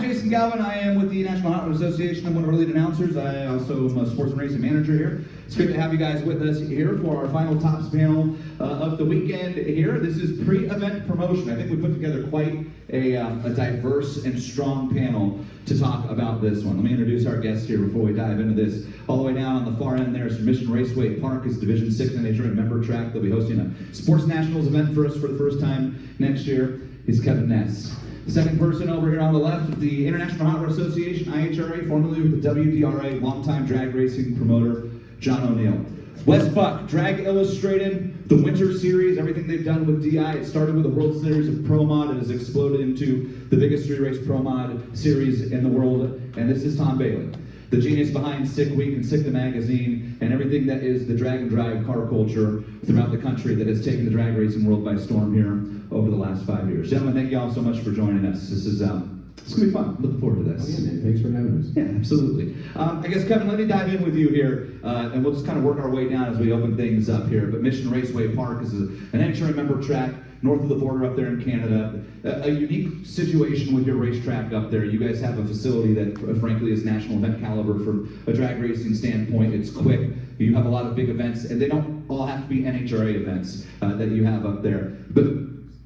Jason Galvin. I am with the National Hot Rod Association. I'm one of our lead announcers. I also am a sports and racing manager here. It's great to have you guys with us here for our final tops panel of the weekend here. This is pre-event promotion. I think we put together quite a diverse and strong panel to talk about this one. Let me introduce our guests here before we dive into this. All the way down on the far end there is Mission Raceway Park. Is Division 6 NHRA member track. They'll be hosting a Sports Nationals event for us for the first time next year. Is Kevin Ness. Second person over here on the left, the International Hot Rod Association, IHRA, formerly with the WDRA, longtime drag racing promoter, John O'Neill. Wes Buck, Drag Illustrated, the Winter Series, everything they've done with DI. It started with the World Series of Pro Mod and has exploded into the biggest three-race Pro Mod series in the world. And this is Tom Bailey, the genius behind Sick Week and Sick the Magazine and everything that is the drag and drive car culture throughout the country that has taken the drag racing world by storm here over the last 5 years. Gentlemen, thank you all so much for joining us. This is it's gonna be fun. Looking forward to this. Oh yeah, man. Thanks for having us. Yeah, absolutely. I guess, Kevin, let me dive in with you here, and we'll just kind of work our way down as we open things up here. But Mission Raceway Park is an NHRA member track north of the border up there in Canada. A unique situation with your racetrack up there. You guys have a facility that, frankly, is national event caliber from a drag racing standpoint. It's quick. You have a lot of big events, and they don't all have to be NHRA events that you have up there. But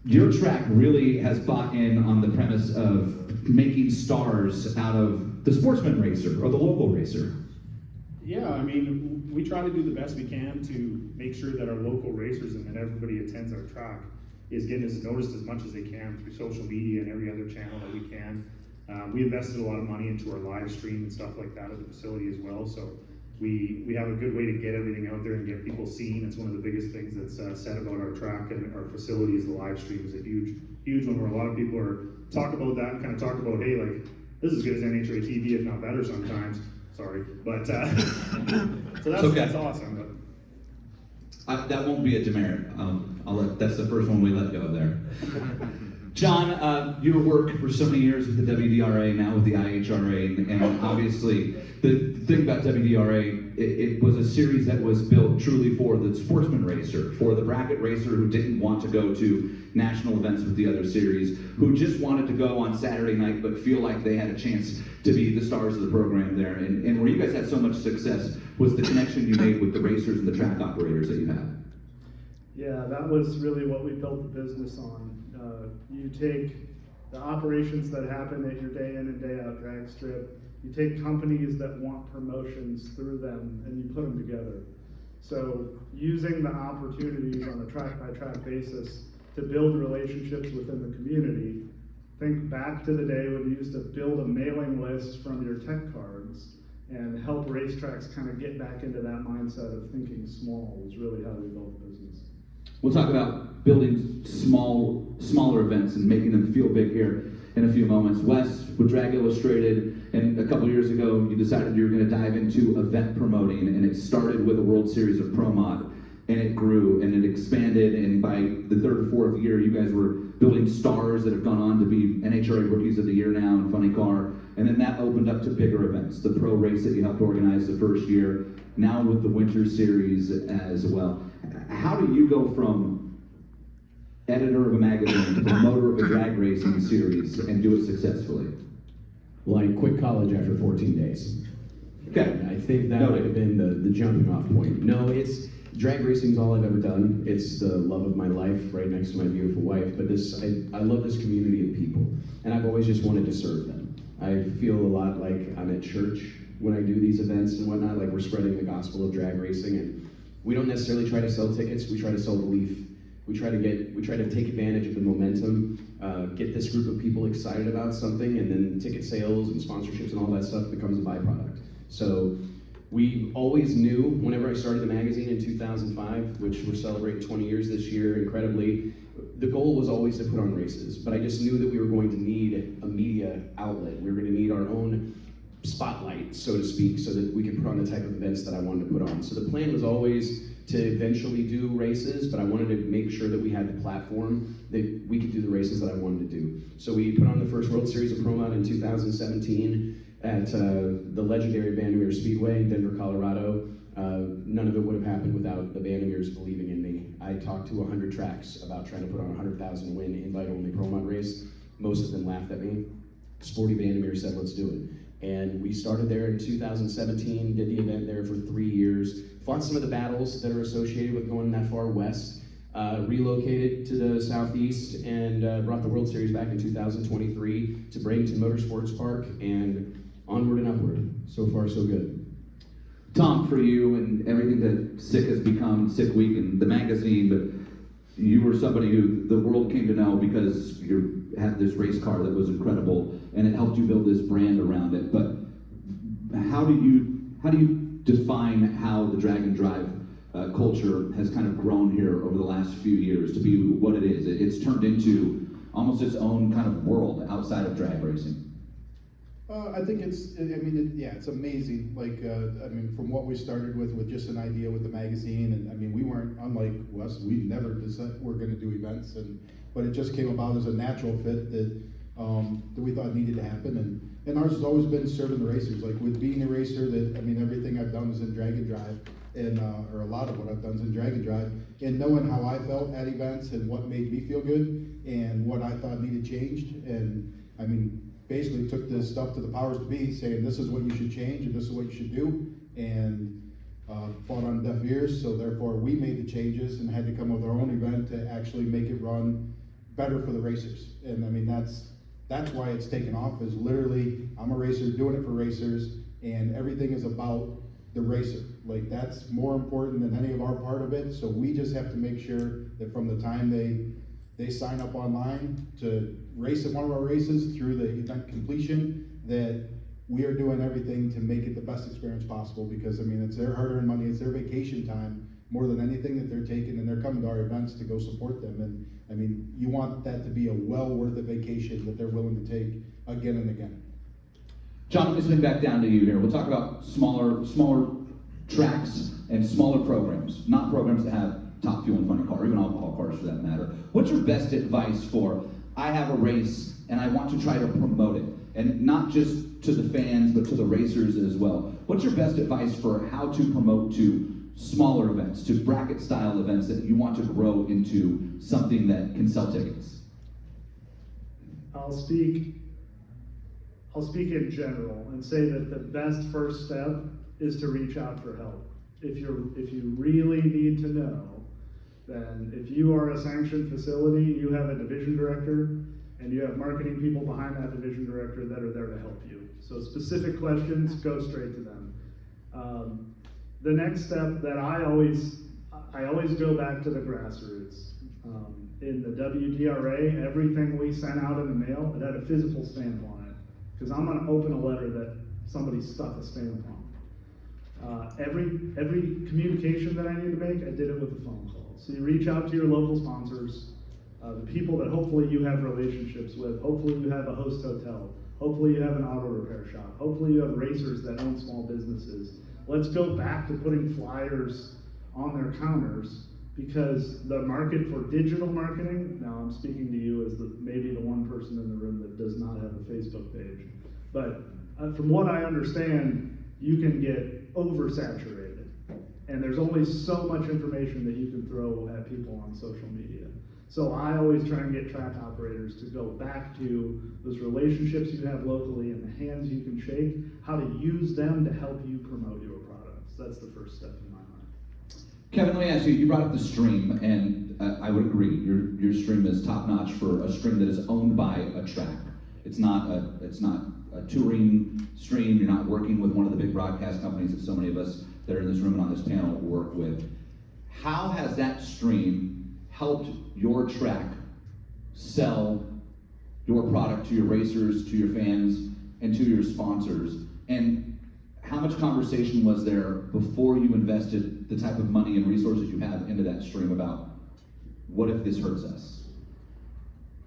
your track really has bought in on the premise of making stars out of the sportsman racer or the local racer. Yeah, I mean, we try to do the best we can to make sure that our local racers and that everybody attends our track is getting us noticed as much as they can through social media and every other channel that we can. We invested a lot of money into our live stream and stuff like that at the facility as well, so we have a good way to get everything out there and get people seen. It's one of the biggest things that's said about our track and our facility is the live stream is a huge one where a lot of people talk about that and kind of talk about, hey, like, this is as good as NHRA TV, if not better sometimes. Sorry, but so that's, okay. That's awesome. But That won't be a demerit. That's the first one we let go there. John, you worked for so many years with the WDRA, now with the IHRA, and obviously the thing about WDRA, it was a series that was built truly for the sportsman racer, for the bracket racer who didn't want to go to national events with the other series, who just wanted to go on Saturday night but feel like they had a chance to be the stars of the program there. And where you guys had so much success was the connection you made with the racers and the track operators that you had. Yeah, that was really what we built the business on. You take the operations that happen at your day in and day out drag strip, you take companies that want promotions through them, and you put them together. So using the opportunities on a track-by-track basis to build relationships within the community. Think back to the day when you used to build a mailing list from your tech cards and help racetracks kind of get back into that mindset of thinking small was really how we built the business. We'll talk about building smaller events and making them feel big here in a few moments. Wes, with Drag Illustrated, and a couple years ago, you decided you were going to dive into event promoting, and it started with a World Series of Pro Mod, and it grew, and it expanded, and by the third or fourth year, you guys were building stars that have gone on to be NHRA Rookies of the Year now in Funny Car, and then that opened up to bigger events, the pro race that you helped organize the first year, now with the Winter Series as well. How do you go from editor of a magazine to promoter of a drag racing series and do it successfully? Well, I quit college after 14 days. Okay. And I think that might have been the jumping off point. No, it's drag racing's all I've ever done. It's the love of my life, right next to my beautiful wife. But I love this community of people, and I've always just wanted to serve them. I feel a lot like I'm at church when I do these events and whatnot, like we're spreading the gospel of drag racing, and we don't necessarily try to sell tickets, we try to sell belief. We try to take advantage of the momentum, get this group of people excited about something, and then ticket sales and sponsorships and all that stuff becomes a byproduct. So we always knew, whenever I started the magazine in 2005, which we're celebrating 20 years this year, incredibly, the goal was always to put on races, but I just knew that we were going to need a media outlet. We were going to need our own spotlight, so to speak, so that we could put on the type of events that I wanted to put on. So the plan was always to eventually do races, but I wanted to make sure that we had the platform that we could do the races that I wanted to do. So we put on the first World Series of Pro Mod in 2017 at the legendary Vandermeer Speedway in Denver, Colorado. None of it would have happened without the Vandermeers believing in me. I talked to 100 tracks about trying to put on a 100,000 win invite-only Pro Mod race. Most of them laughed at me. Sporty Vandermeer said, let's do it. And we started there in 2017, did the event there for 3 years, fought some of the battles that are associated with going that far west, relocated to the southeast, and brought the World Series back in 2023 to Bradenton Motorsports Park, and onward and upward. So far, so good. Tom, for you and everything that SICK has become, SICK Week and the magazine, but you were somebody who the world came to know because you had this race car that was incredible, and it helped you build this brand around it. But how do you define how the drag and drive culture has kind of grown here over the last few years to be what it is? It's turned into almost its own kind of world outside of drag racing. I think it's amazing. Like, from what we started with just an idea with the magazine, and we weren't unlike Wes. We never decided we're going to do events, but it just came about as a natural fit that we thought needed to happen. And ours has always been serving the racers. Like with being a racer, everything I've done is in drag and drive, and or a lot of what I've done is in drag and drive. And knowing how I felt at events and what made me feel good and what I thought needed changed, and basically took this stuff to the powers to be, saying this is what you should change and this is what you should do, and fought on deaf ears. So therefore we made the changes and had to come up with our own event to actually make it run better for the racers. And that's why it's taken off, is literally I'm a racer doing it for racers, and everything is about the racer. Like, that's more important than any of our part of it. So we just have to make sure that from the time they sign up online to race at one of our races through the event completion, that we are doing everything to make it the best experience possible, because it's their hard-earned money, it's their vacation time more than anything that they're taking, and they're coming to our events to go support them. And you want that to be a well worth a vacation that they're willing to take again and again. John, let me swing back down to you here. We'll talk about smaller tracks and smaller programs, not programs that have top fuel and funny car, or even alcohol cars for that matter. What's your best advice for, I have a race and I want to try to promote it, and not just to the fans, but to the racers as well? What's your best advice for how to promote to smaller events, to bracket style events that you want to grow into something that can sell tickets? I'll speak in general and say that the best first step is to reach out for help. If you really need to know, then if you are a sanctioned facility, you have a division director and you have marketing people behind that division director that are there to help you. So specific questions, go straight to them. The next step that I always go back to the grassroots. In the WDRA, everything we sent out in the mail, it had a physical stamp on it, because I'm going to open a letter that somebody stuck a stamp on. Every communication that I need to make, I did it with a phone call. So you reach out to your local sponsors, the people that hopefully you have relationships with. Hopefully you have a host hotel. Hopefully you have an auto repair shop. Hopefully you have racers that own small businesses. Let's go back to putting flyers on their counters, because the market for digital marketing, now I'm speaking to you as maybe the one person in the room that does not have a Facebook page, but from what I understand, you can get oversaturated, and there's only so much information that you can throw at people on social media. So I always try and get track operators to go back to those relationships you have locally and the hands you can shake, how to use them to help you promote your products. That's the first step in my mind. Kevin, let me ask you, you brought up the stream, and I would agree, your stream is top notch for a stream that is owned by a track. It's not a touring stream. You're not working with one of the big broadcast companies that so many of us that are in this room and on this panel work with. How has that stream helped your track sell your product to your racers, to your fans, and to your sponsors? And how much conversation was there before you invested the type of money and resources you have into that stream about what if this hurts us?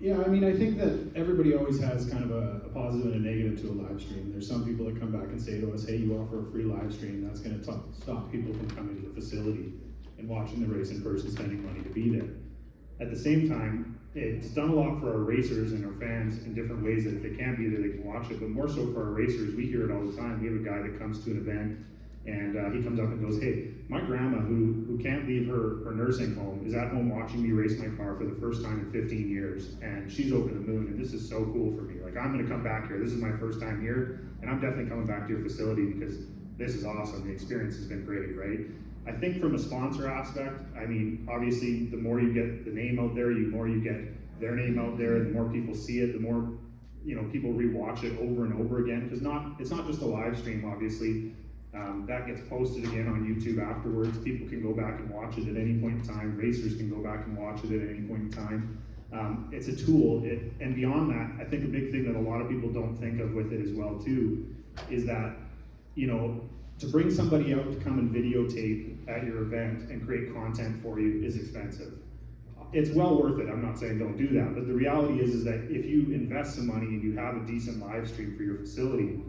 Yeah, I think that everybody always has kind of a positive and a negative to a live stream. There's some people that come back and say to us, hey, you offer a free live stream, that's going to stop people from coming to the facility and watching the race in person, spending money to be there. At the same time, it's done a lot for our racers and our fans in different ways, that if they can't be there, they can watch it, but more so for our racers. We hear it all the time. We have a guy that comes to an event And he comes up and goes, hey, my grandma who can't leave her nursing home is at home watching me race my car for the first time in 15 years, and she's over the moon, and this is so cool for me. Like, I'm gonna come back here. This is my first time here, and I'm definitely coming back to your facility because this is awesome. The experience has been great, right? I think from a sponsor aspect, I mean, obviously, the more you get the name out there, the more you get their name out there, the more people see it, the more people rewatch it over and over again. Because it's not just a live stream, obviously. That gets posted again on YouTube afterwards. People can go back and watch it at any point in time. Racers can go back and watch it at any point in time. It's a tool, and beyond that, I think a big thing that a lot of people don't think of with it as well too, is that, to bring somebody out to come and videotape at your event and create content for you is expensive. It's well worth it, I'm not saying don't do that, but the reality is that if you invest some money and you have a decent live stream for your facility,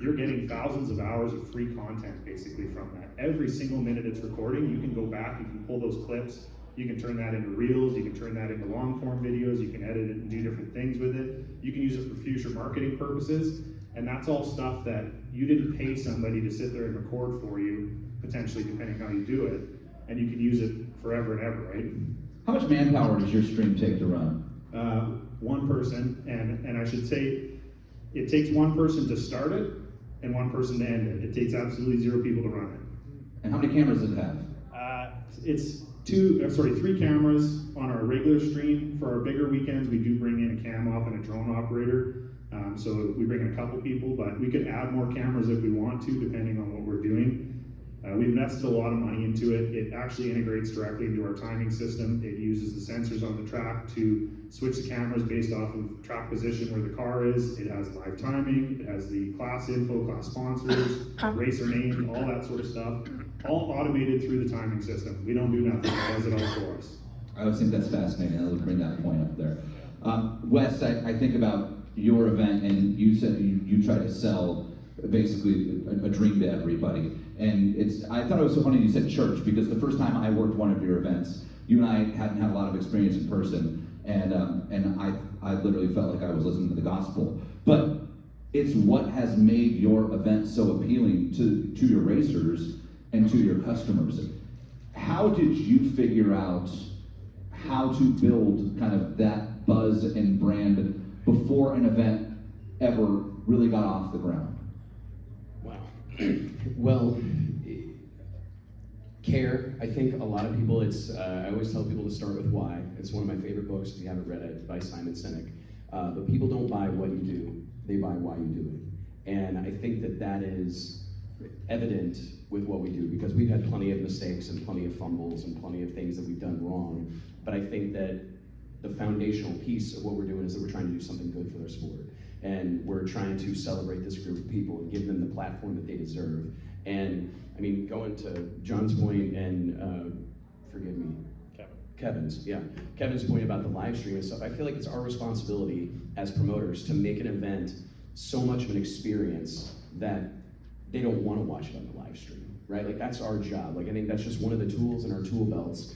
you're getting thousands of hours of free content basically from that. Every single minute it's recording, you can go back, you can pull those clips, you can turn that into reels, you can turn that into long form videos, you can edit it and do different things with it. You can use it for future marketing purposes, and that's all stuff that you didn't pay somebody to sit there and record for you, potentially depending how you do it, and you can use it forever and ever, right? How much manpower does your stream take to run? One person, and I should say, it takes one person to start it and one person to end it. It takes absolutely 0 people to run it. And how many cameras does it have? It's 3 cameras on our regular stream. For our bigger weekends, we do bring in a cam op and a drone operator. So we bring in a couple people, but we could add more cameras if we want to, depending on what we're doing. We've invested a lot of money into it. It actually integrates directly into our timing system. It uses the sensors on the track to switch the cameras based off of track position where the car is. It has live timing, it has the class info, class sponsors, racer name, all that sort of stuff. All automated through the timing system. We don't do nothing, it does it all for us. I always think that's fascinating. I'll bring that point up there. Wes, I think about your event, and you said you try to sell basically a dream to everybody. And I thought it was so funny you said church, because the first time I worked one of your events, you and I hadn't had a lot of experience in person, and I literally felt like I was listening to the gospel. But it's what has made your event so appealing to your racers and to your customers. How did you figure out how to build kind of that buzz and brand before an event ever really got off the ground? Wow. Well, care. I think a lot of people, I always tell people to start with why. It's one of my favorite books, if you haven't read it, by Simon Sinek. But people don't buy what you do, they buy why you do it. And I think that is evident with what we do, because we've had plenty of mistakes and plenty of fumbles and plenty of things that we've done wrong. But I think that the foundational piece of what we're doing is that we're trying to do something good for their sport. And we're trying to celebrate this group of people and give them the platform that they deserve. And I mean, going to John's point and forgive me, Kevin's point about the live stream and stuff, I feel like it's our responsibility as promoters to make an event so much of an experience that they don't want to watch it on the live stream, right? Like, that's our job. Like, I think that's just one of the tools in our tool belts,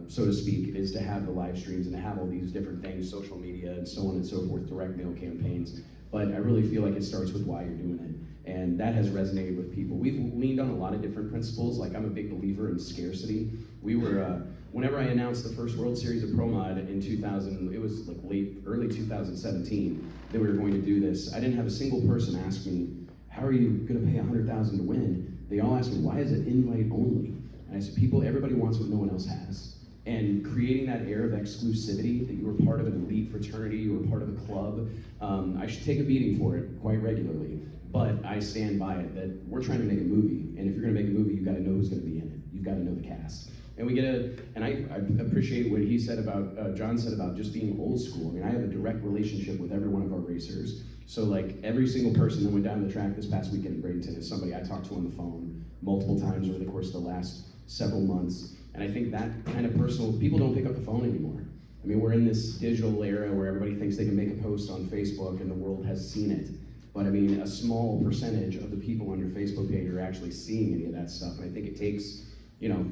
so to speak, is to have the live streams and to have all these different things, social media and so on and so forth, direct mail campaigns. But I really feel like it starts with why you're doing it. And that has resonated with people. We've leaned on a lot of different principles. Like, I'm a big believer in scarcity. We were, whenever I announced the first World Series of Pro Mod in 2000, it was like early 2017, that we were going to do this. I didn't have a single person ask me, how are you gonna pay $100,000 to win? They all asked me, why is it invite only? And I said, everybody wants what no one else has. And creating that air of exclusivity, that you were part of an elite fraternity, you were part of a club, I should take a beating for it quite regularly. But I stand by it, that we're trying to make a movie, and if you're gonna make a movie, you've gotta know who's gonna be in it. You've gotta know the cast. And I appreciate what he said about, John said about just being old school. I mean, I have a direct relationship with every one of our racers. So like, every single person that went down the track this past weekend in Bradenton is somebody I talked to on the phone multiple times over the course of the last several months. And I think that kind of personal, people don't pick up the phone anymore. I mean, we're in this digital era where everybody thinks they can make a post on Facebook and the world has seen it. But I mean, a small percentage of the people on your Facebook page are actually seeing any of that stuff. And I think it takes,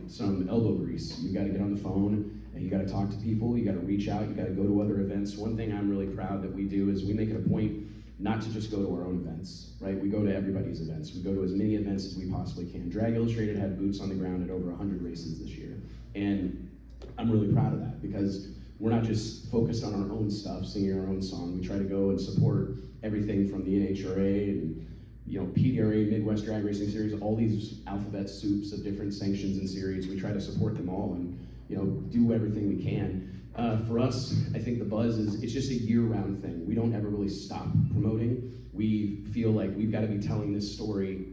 some elbow grease. You gotta get on the phone and you gotta talk to people, you gotta reach out, you gotta go to other events. One thing I'm really proud that we do is we make it a point not to just go to our own events, right? We go to everybody's events. We go to as many events as we possibly can. Drag Illustrated had boots on the ground at over 100 races this year. And I'm really proud of that because we're not just focused on our own stuff, singing our own song. We try to go and support everything from the NHRA and PRI, Midwest Drag Racing Series, all these alphabet soups of different sanctions and series. We try to support them all and do everything we can. For us, I think the buzz it's just a year-round thing. We don't ever really stop promoting. We feel like we've got to be telling this story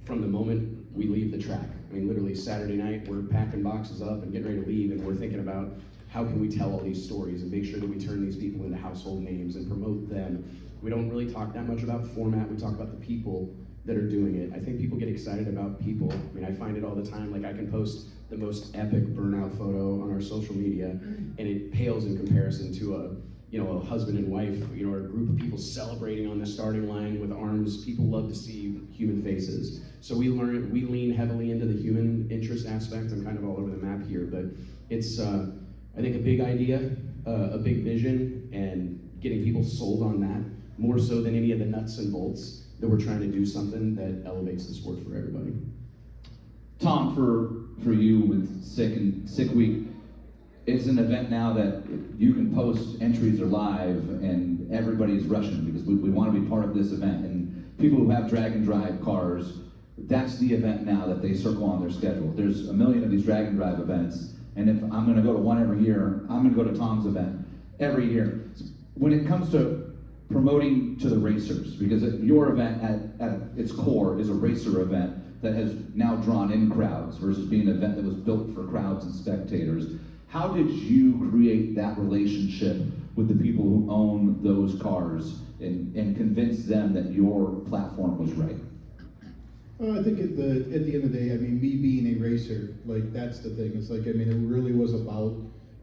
from the moment we leave the track. I mean, literally Saturday night, we're packing boxes up and getting ready to leave, and we're thinking about how can we tell all these stories and make sure that we turn these people into household names and promote them. We don't really talk that much about format. We talk about the people that are doing it. I think people get excited about people. I mean, I find it all the time. Like, I can post the most epic burnout photo on our social media, and it pales in comparison to a husband and wife, or a group of people celebrating on the starting line with arms. People love to see human faces. So we lean heavily into the human interest aspect. I'm kind of all over the map here, but it's, I think, a big idea, a big vision, and getting people sold on that, more so than any of the nuts and bolts, that we're trying to do something that elevates the sport for everybody. Tom, for you with Sick Week, it's an event now that you can post entries are live and everybody's rushing because we want to be part of this event. And people who have drag and drive cars, that's the event now that they circle on their schedule. There's a million of these drag and drive events, and if I'm going to go to one every year, I'm going to go to Tom's event every year. When it comes to promoting to the racers, because your event at its core is a racer event that has now drawn in crowds versus being an event that was built for crowds and spectators. How did you create that relationship with the people who own those cars and convince them that your platform was right? Well, I think at the end of the day, I mean, me being a racer, like, that's the thing. It's like, I mean, it really was about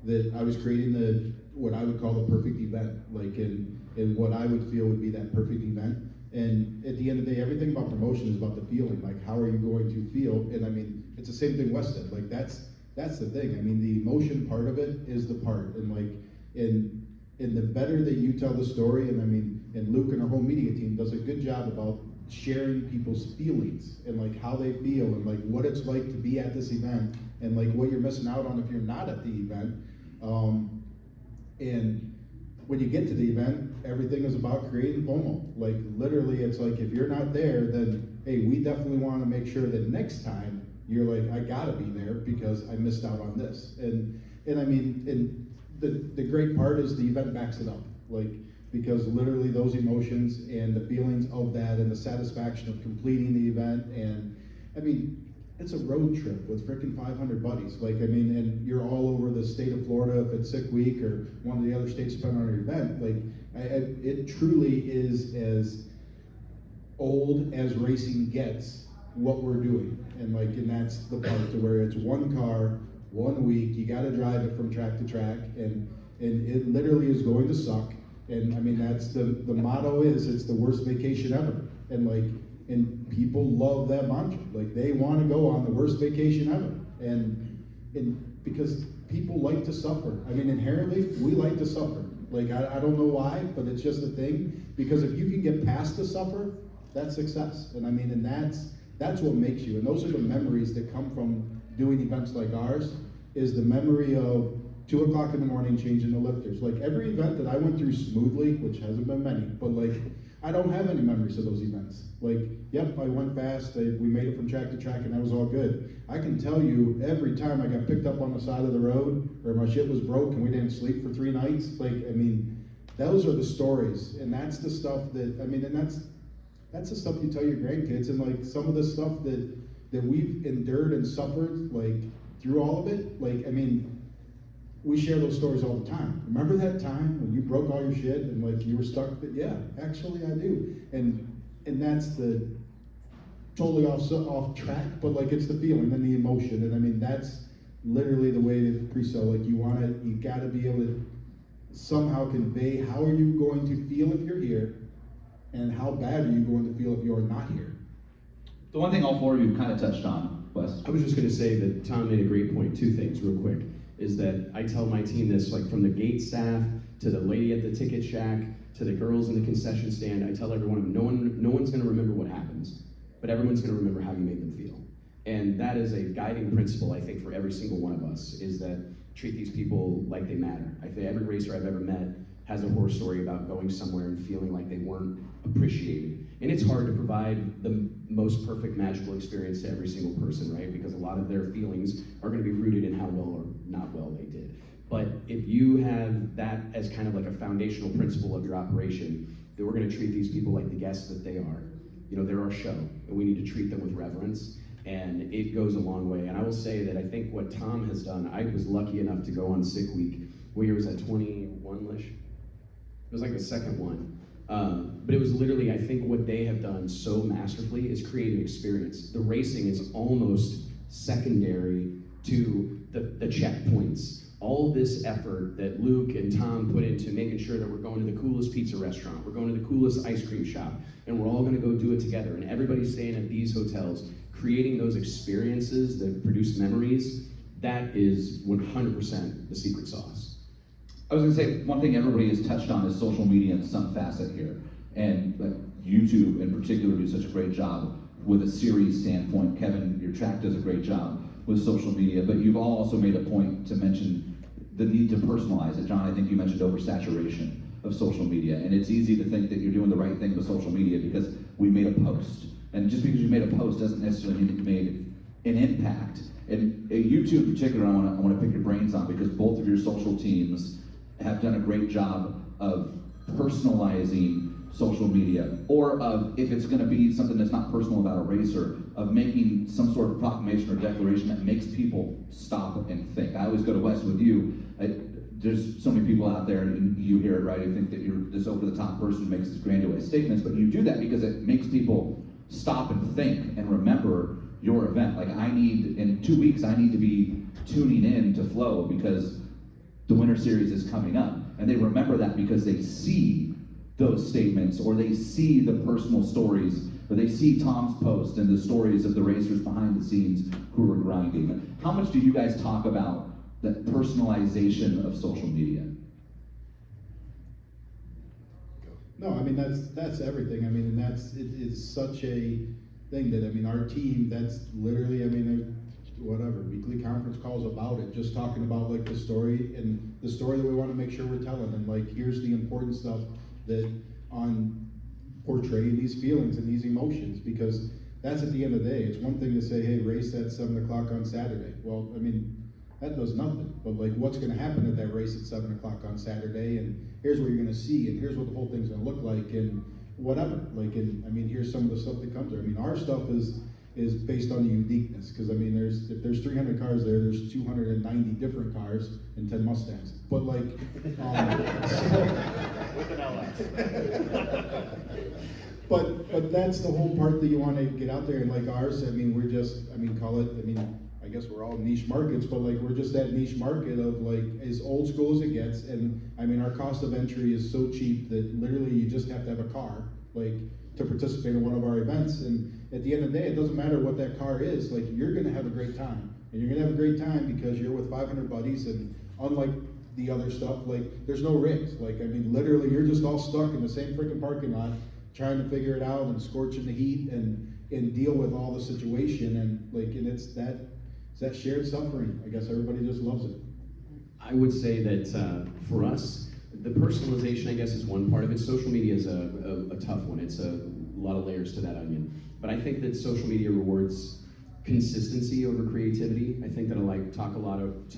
that I was creating what I would call the perfect event, like in what I would feel would be that perfect event. And at the end of the day, everything about promotion is about the feeling, like how are you going to feel? And I mean, it's the same thing Wes said, like that's the thing. I mean, the emotion part of it is the part, and like, in the better that you tell the story, and I mean, and Luke and our whole media team does a good job about sharing people's feelings and like how they feel and like what it's like to be at this event and like what you're missing out on if you're not at the event. And when you get to the event, everything is about creating FOMO. Like, literally, it's like, if you're not there, then, hey, we definitely want to make sure that next time you're like, I gotta be there because I missed out on this. And I mean, and the great part is the event backs it up. Like, because literally those emotions and the feelings of that and the satisfaction of completing the event, and I mean, it's a road trip with frickin' 500 buddies. Like, I mean, and you're all over the state of Florida if it's Sick Week or one of the other states depending on your event. Like, it truly is as old as racing gets what we're doing. And like, and that's the part to where it's one car, 1 week, you gotta drive it from track to track, and it literally is going to suck. And I mean, that's the motto is, it's the worst vacation ever. And like, and people love that mantra. Like, they want to go on the worst vacation ever. And because people like to suffer. I mean, inherently, we like to suffer. Like, I don't know why, but it's just a thing. Because if you can get past the suffer, that's success. And I mean, and that's what makes you. And those are the memories that come from doing events like ours, is the memory of 2 o'clock in the morning changing the lifters. Like, every event that I went through smoothly, which hasn't been many, but like, I don't have any memories of those events. Like, yep, I went fast, we made it from track to track, and that was all good. I can tell you, every time I got picked up on the side of the road, or my shit was broke and we didn't sleep for 3 nights, like, I mean, those are the stories, and that's the stuff that, I mean, and that's the stuff you tell your grandkids, and like, some of the stuff that we've endured and suffered, like, through all of it, like, I mean, we share those stories all the time. Remember that time when you broke all your shit and like you were stuck? Yeah, actually I do. And that's the totally off track, but like, it's the feeling and the emotion. And I mean, that's literally the way to pre-sell. Like, you gotta be able to somehow convey how are you going to feel if you're here, and how bad are you going to feel if you're not here. The one thing all 4 of you kind of touched on, Wes. I was just going to say that Tom made a great point. 2 things real quick, is that I tell my team this, like, from the gate staff to the lady at the ticket shack to the girls in the concession stand, I tell everyone, no one's gonna remember what happens, but everyone's gonna remember how you made them feel. And that is a guiding principle, I think, for every single one of us, is that treat these people like they matter. I think every racer I've ever met has a horror story about going somewhere and feeling like they weren't appreciated. And it's hard to provide the most perfect magical experience to every single person, right? Because a lot of their feelings are gonna be rooted in how well or not well they did. But if you have that as kind of like a foundational principle of your operation, then we're gonna treat these people like the guests that they are. You know, they're our show, and we need to treat them with reverence, and it goes a long way. And I will say that I think what Tom has done, I was lucky enough to go on sick week. What year was that, 21-ish? It was like the second one. But it was literally, I think what they have done so masterfully is create an experience. The racing is almost secondary to the checkpoints. All this effort that Luke and Tom put into making sure that we're going to the coolest pizza restaurant, we're going to the coolest ice cream shop, and we're all gonna go do it together, and everybody's staying at these hotels, creating those experiences that produce memories, that is 100% the secret sauce. I was gonna say, one thing everybody has touched on is social media in some facet here. And you two in particular do such a great job with a series standpoint. Kevin, your track does a great job with social media, but you've all also made a point to mention the need to personalize it. John, I think you mentioned oversaturation of social media. And it's easy to think that you're doing the right thing with social media because we made a post. And just because you made a post doesn't necessarily mean that you made an impact. And you two in particular, I wanna pick your brains on, because both of your social teams have done a great job of personalizing social media, or of, if it's gonna be something that's not personal about a racer, of making some sort of proclamation or declaration that makes people stop and think. I always go to Wes with you. There's so many people out there, and you hear it, right, who think that you're this over-the-top person who makes these grandiose statements, but you do that because it makes people stop and think and remember your event. Like, in 2 weeks, I need to be tuning in to Flow because the Winter Series is coming up. And they remember that because they see those statements, or they see the personal stories, or they see Tom's post and the stories of the racers behind the scenes who are grinding. How much do you guys talk about the personalization of social media? No, I mean, that's everything. I mean, and it's such a thing that, I mean, our team, that's literally, I mean, whatever, weekly conference calls about it, just talking about like the story and the story that we want to make sure we're telling, and like, here's the important stuff that on portraying these feelings and these emotions, because that's at the end of the day. It's one thing to say, hey, race at 7 o'clock on Saturday. Well, I mean, that does nothing, but like, what's gonna happen at that race at 7 o'clock on Saturday, and here's what you're gonna see, and here's what the whole thing's gonna look like, and whatever, like, and I mean, here's some of the stuff that comes there. I mean, our stuff is based on the uniqueness, because I mean, if there's 300 cars there's 290 different cars and 10 Mustangs, but like, With an LS. but that's the whole part that you want to get out there. And like ours, I mean, we're just, I mean, call it, I mean, I guess we're all niche markets, but like, we're just that niche market of like, as old school as it gets. And I mean, our cost of entry is so cheap that literally you just have to have a car, like, to participate in one of our events. And at the end of the day, it doesn't matter what that car is, like, you're gonna have a great time. And you're gonna have a great time because you're with 500 buddies, and unlike the other stuff, like, there's no rigs. Like, I mean, literally, you're just all stuck in the same freaking parking lot, trying to figure it out and scorching the heat and deal with all the situation. And like, and it's that shared suffering. I guess everybody just loves it. I would say that for us, the personalization, I guess, is one part of it. Social media is a tough one. It's a lot of layers to that onion. But I think that social media rewards consistency over creativity. I think that I talk to a lot of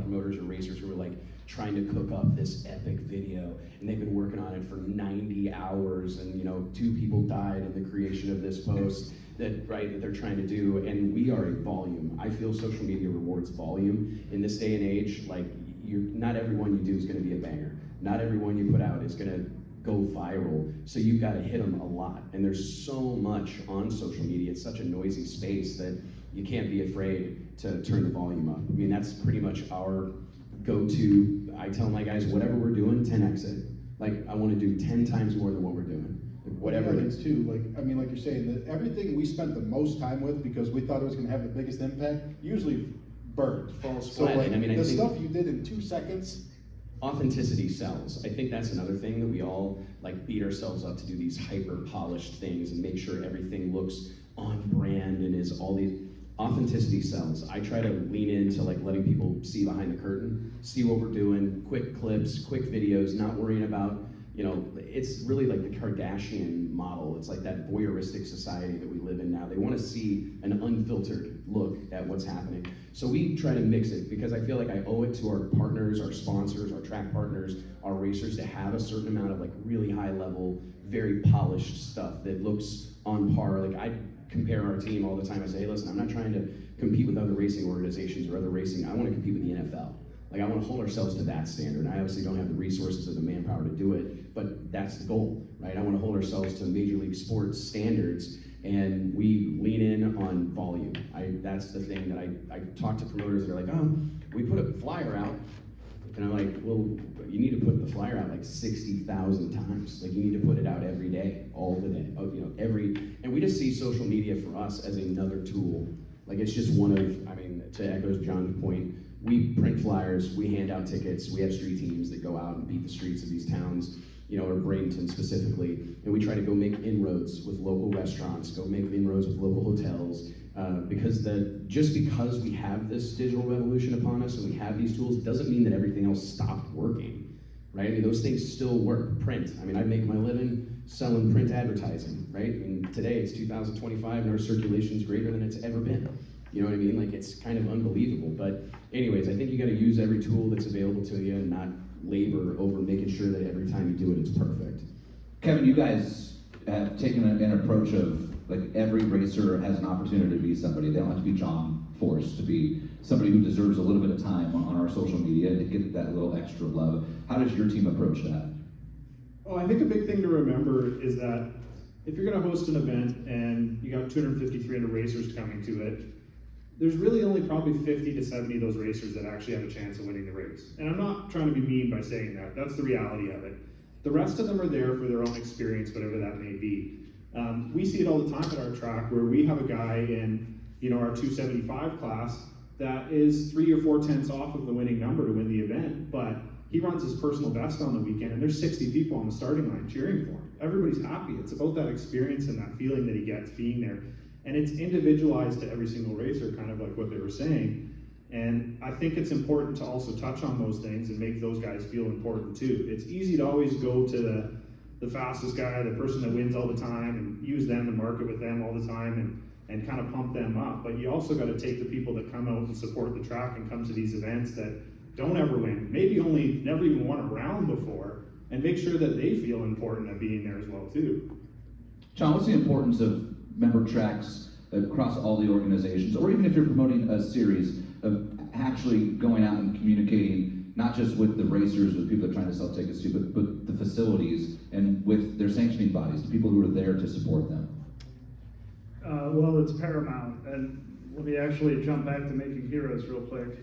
promoters or racers who are like trying to cook up this epic video, and they've been working on it for 90 hours, and 2 people died in the creation of this post that they're trying to do. And we are a volume. I feel social media rewards volume in this day and age. Like, not everyone you do is going to be a banger. Not everyone you put out is going to go viral. So you've got to hit them a lot. And there's so much on social media. It's such a noisy space that you can't be afraid to turn the volume up. I mean, that's pretty much our go-to. I tell my guys, whatever we're doing, 10x it. Like, I want to do 10 times more than what we're doing. Like, whatever it is. Too, like, I mean, like you're saying, that everything we spent the most time with because we thought it was going to have the biggest impact, usually burned. Falls So flat. like, I mean, I the think stuff you did in 2 seconds, authenticity sells. I think that's another thing that we all like beat ourselves up to do these hyper polished things and make sure everything looks on brand and is all these. Authenticity sells. I try to lean into like letting people see behind the curtain, see what we're doing, quick clips, quick videos, not worrying about, you know, it's really like the Kardashian model. It's like that voyeuristic society that we live in now. They want to see an unfiltered look at what's happening. So we try to mix it because I feel like I owe it to our partners, our sponsors, our track partners, our racers to have a certain amount of like really high level, very polished stuff that looks on par. Like I compare our team all the time. I say, hey, listen, I'm not trying to compete with other racing organizations or other racing. I want to compete with the NFL. Like I want to hold ourselves to that standard. I obviously don't have the resources or the manpower to do it, but that's the goal, right? I want to hold ourselves to Major League Sports standards, and we lean in on volume. That's the thing that I talk to promoters that are like, oh, we put a flyer out, and I'm like, well, you need to put the flyer out like 60,000 times. Like you need to put it out every day, all the day, you know, and we just see social media for us as another tool. Like it's just one of, I mean, to echo John's point, we print flyers, we hand out tickets, we have street teams that go out and beat the streets of these towns, you know, or Bradenton specifically, and we try to go make inroads with local restaurants, go make inroads with local hotels, because just because we have this digital revolution upon us and we have these tools doesn't mean that everything else stopped working, right? I mean, those things still work. Print, I mean, I make my living selling print advertising, right? I mean, today it's 2025 and our circulation's greater than it's ever been. You know what I mean? Like it's kind of unbelievable. But anyways, I think you gotta use every tool that's available to you and not labor over making sure that every time you do it, it's perfect. Kevin, you guys have taken an approach of like every racer has an opportunity to be somebody. They don't have to be John Force to be somebody who deserves a little bit of time on our social media to get that little extra love. How does your team approach that? Well, I think a big thing to remember is that if you're going to host an event and you got 250, 300 racers coming to it, there's really only probably 50 to 70 of those racers that actually have a chance of winning the race. And I'm not trying to be mean by saying that. That's the reality of it. The rest of them are there for their own experience, whatever that may be. We see it all the time at our track where we have a guy in, you know, our 275 class that is 3 or 4 tenths off of the winning number to win the event, but he runs his personal best on the weekend, and there's 60 people on the starting line cheering for him. Everybody's happy. It's about that experience and that feeling that he gets being there. And it's individualized to every single racer, kind of like what they were saying. And I think it's important to also touch on those things and make those guys feel important too. It's easy to always go to the fastest guy, the person that wins all the time, and use them and market with them all the time and kind of pump them up. But you also got to take the people that come out and support the track and come to these events that don't ever win, maybe only never even won a round before, and make sure that they feel important at being there as well too. John, what's the importance of member tracks across all the organizations, or even if you're promoting a series, of actually going out and communicating, not just with the racers, with people that are trying to sell tickets to, but the facilities and with their sanctioning bodies, the people who are there to support them? Well, it's paramount, and let me actually jump back to making heroes real quick.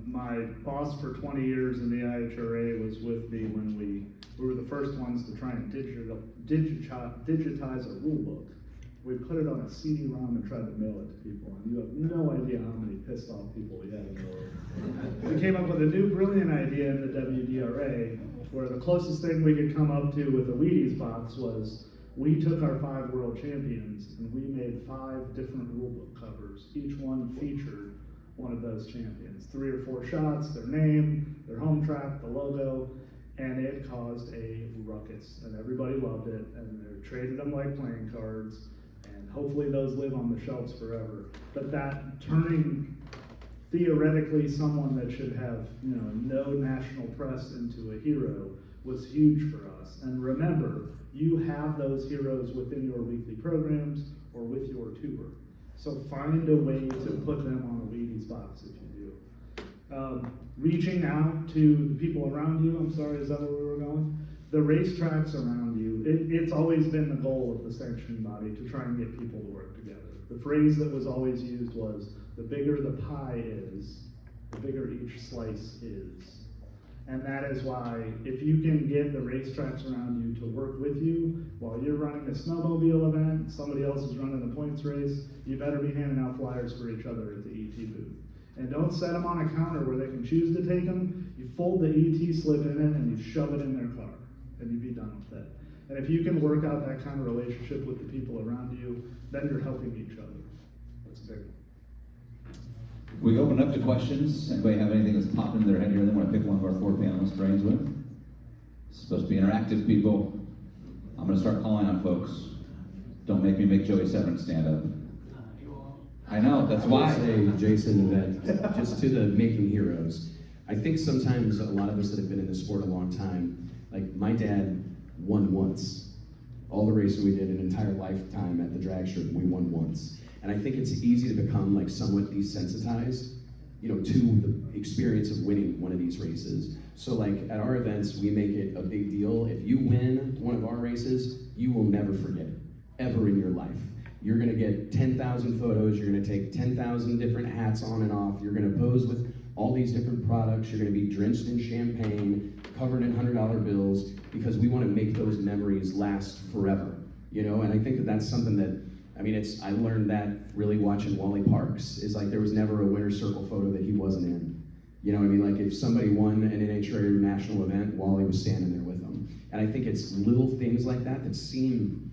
My boss for 20 years in the IHRA was with me when we were the first ones to try and digitize a rule book. We put it on a CD-ROM and tried to mail it to people, and you have no idea how many pissed off people we had in the world. We came up with a new brilliant idea in the WDRA, where the closest thing we could come up to with a Wheaties box was we took our 5 world champions and we made 5 different rulebook covers. Each one featured one of those champions. 3 or 4 shots, their name, their home track, the logo, and it caused a ruckus. And everybody loved it, and they traded them like playing cards, and hopefully those live on the shelves forever. But that turning theoretically someone that should have, you know, no national press into a hero was huge for us. And remember, you have those heroes within your weekly programs or with your tuber. So find a way to put them on a Wheaties box if you do. Reaching out to the people around you, I'm sorry, is that where we were going? The racetracks around you, it's always been the goal of the sanctioning body to try and get people to work together. The phrase that was always used was, the bigger the pie is, the bigger each slice is. And that is why, if you can get the racetracks around you to work with you while you're running a snowmobile event, somebody else is running a points race, you better be handing out flyers for each other at the ET booth. And don't set them on a counter where they can choose to take them. You fold the ET slip in it and you shove it in their car, and you be done with it. And if you can work out that kind of relationship with the people around you, then you're helping each other. That's big. We open up to questions. Anybody have anything that's popping in their head here they want to pick one of our 4 panelists' brains with? It's supposed to be interactive, people. I'm going to start calling on folks. Don't make me make Joey Severance stand up. I know, that's why. I would say, Jason, that just to the making heroes, I think sometimes a lot of us that have been in this sport a long time, like my dad won once. All the racing we did an entire lifetime at the drag strip, we won once. And I think it's easy to become like somewhat desensitized, you know, to the experience of winning one of these races. So like at our events, we make it a big deal. If you win one of our races, you will never forget it, ever in your life. You're gonna get 10,000 photos, you're gonna take 10,000 different hats on and off, you're gonna pose with all these different products, you're gonna be drenched in champagne, covered in $100 bills, because we wanna make those memories last forever, you know? And I think that that's something that, I mean, I learned that really watching Wally Parks, is like there was never a winner's circle photo that he wasn't in. You know what I mean? Like if somebody won an NHRA national event, Wally was standing there with them. And I think it's little things like that that seem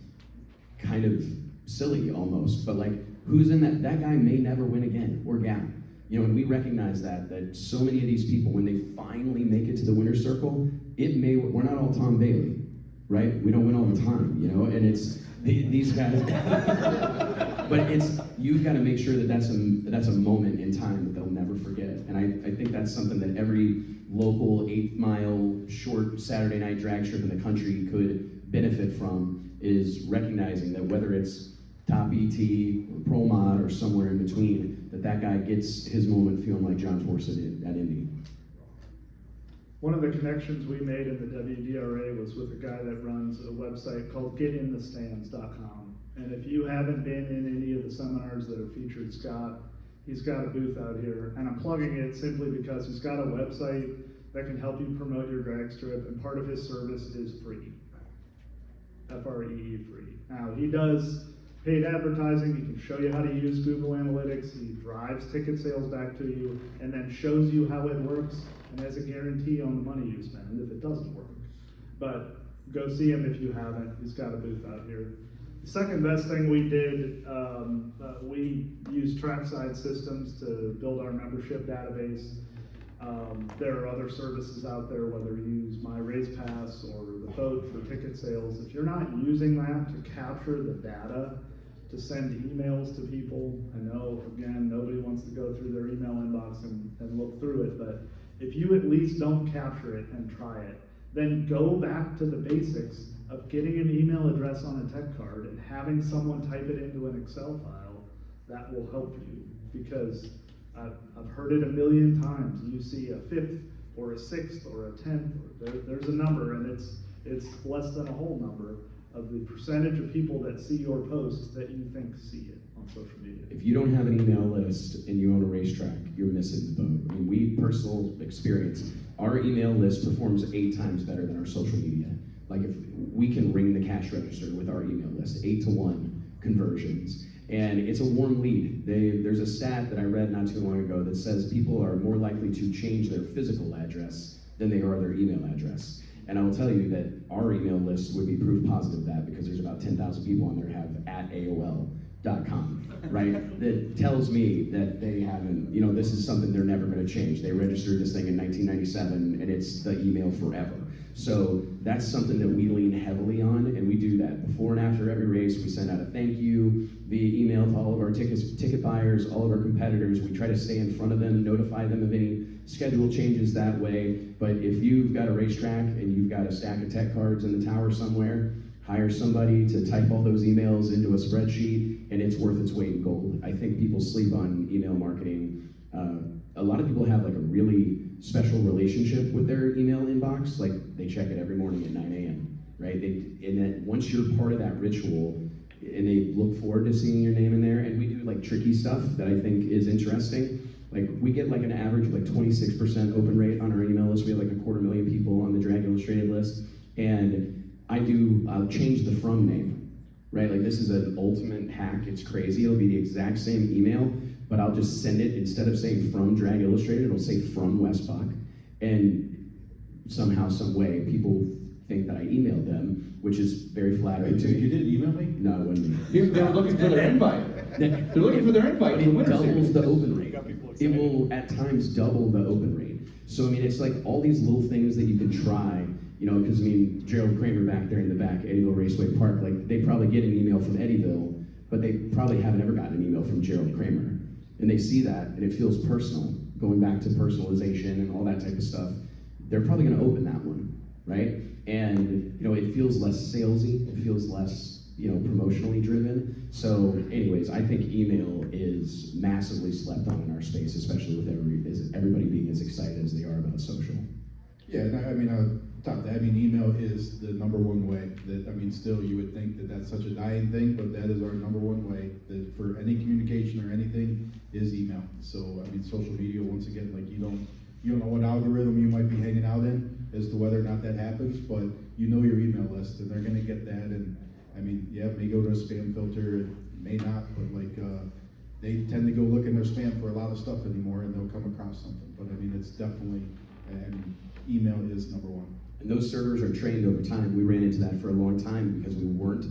kind of silly almost, but like who's in that? That guy may never win again, or gal. You know, and we recognize that so many of these people, when they finally make it to the winner's circle, we're not all Tom Bailey, right? We don't win all the time, you know, and it's these guys, but you've got to make sure that that's a moment in time that they'll never forget. And I think that's something that every local 8-mile short Saturday night drag strip in the country could benefit from, is recognizing that whether it's top ET or Pro Mod or somewhere in between, that guy gets his moment feeling like John Forsyth did at Indy. One of the connections we made in the WDRA was with a guy that runs a website called getinthestands.com. And if you haven't been in any of the seminars that have featured Scott, he's got a booth out here. And I'm plugging it simply because he's got a website that can help you promote your drag strip, and part of his service is free. F-R-E-E, free. Now, he does paid advertising. He can show you how to use Google Analytics. He drives ticket sales back to you and then shows you how it works and has a guarantee on the money you spend if it doesn't work. But go see him if you haven't. He's got a booth out here. The second best thing we did, we used trackside systems to build our membership database. There are other services out there, whether you use My Race Pass or the Vote for ticket sales. If you're not using that to capture the data, to send emails to people, I know, again, nobody wants to go through their email inbox and look through it, but if you at least don't capture it and try it, then go back to the basics of getting an email address on a tech card and having someone type it into an Excel file. That will help you, because I've heard it a million times. You see a 5th or a 6th or a 10th, there's a number, and it's less than a whole number of the percentage of people that see your post that you think see it on social media. If you don't have an email list and you own a racetrack, you're missing the boat. I mean, we personal experience, our email list performs 8 times better than our social media. Like if we can ring the cash register with our email list, 8-to-1 conversions. And it's a warm lead. There's a stat that I read not too long ago that says people are more likely to change their physical address than they are their email address. And I will tell you that our email list would be proof positive of that, because there's about 10,000 people on there who have @AOL.com, right? That tells me that they haven't, you know, this is something they're never gonna change. They registered this thing in 1997 and it's the email forever. So that's something that we lean heavily on, and we do that before and after every race. We send out a thank you via email to all of our ticket buyers, all of our competitors. We try to stay in front of them, notify them of any schedule changes that way. But if you've got a racetrack and you've got a stack of tech cards in the tower somewhere, hire somebody to type all those emails into a spreadsheet, and it's worth its weight in gold. I think people sleep on email marketing. A lot of people have like a really special relationship with their email inbox. Like they check it every morning at 9 a.m., right? And then once you're part of that ritual, and they look forward to seeing your name in there, and we do like tricky stuff that I think is interesting. Like we get like an average of like 26% open rate on our email list. We have like 250,000 people on the Drag Illustrated list. And I'll change the from name, right? Like this is an ultimate hack. It's crazy. It'll be the exact same email, but I'll just send it, instead of saying from Drag Illustrated, it'll say from Westbach, and somehow, some way, people think that I emailed them, which is very flattering to me. You didn't email me? No, it wasn't me. They're looking for their invite. They're looking for their invite. But to the it winter doubles series. the open rate. Got people It excited. will at times double the open rate. So I mean, it's like all these little things that you can try, you know, because I mean, Gerald Kramer back there in the back, Eddyville Raceway Park, like they probably get an email from Eddyville, but they probably haven't ever gotten an email from Gerald Kramer. And they see that and it feels personal, going back to personalization and all that type of stuff. They're probably gonna open that one, right? And you know, it feels less salesy, it feels less, you know, promotionally driven. So anyways, I think email is massively slept on in our space, especially with everybody being as excited as they are about social. Yeah, and I mean, top that, I mean, email is the number one way that, I mean, still you would think that that's such a dying thing, but that is our number one way that for any communication or anything is email. So, I mean, social media, once again, like you don't know what algorithm you might be hanging out in as to whether or not that happens, but you know your email list and they're gonna get that. And I mean, yeah, it may go to a spam filter, it may not, but like, they tend to go look in their spam for a lot of stuff anymore and they'll come across something. But I mean, it's definitely, I mean, email is number one. And those servers are trained over time. We ran into that for a long time because we weren't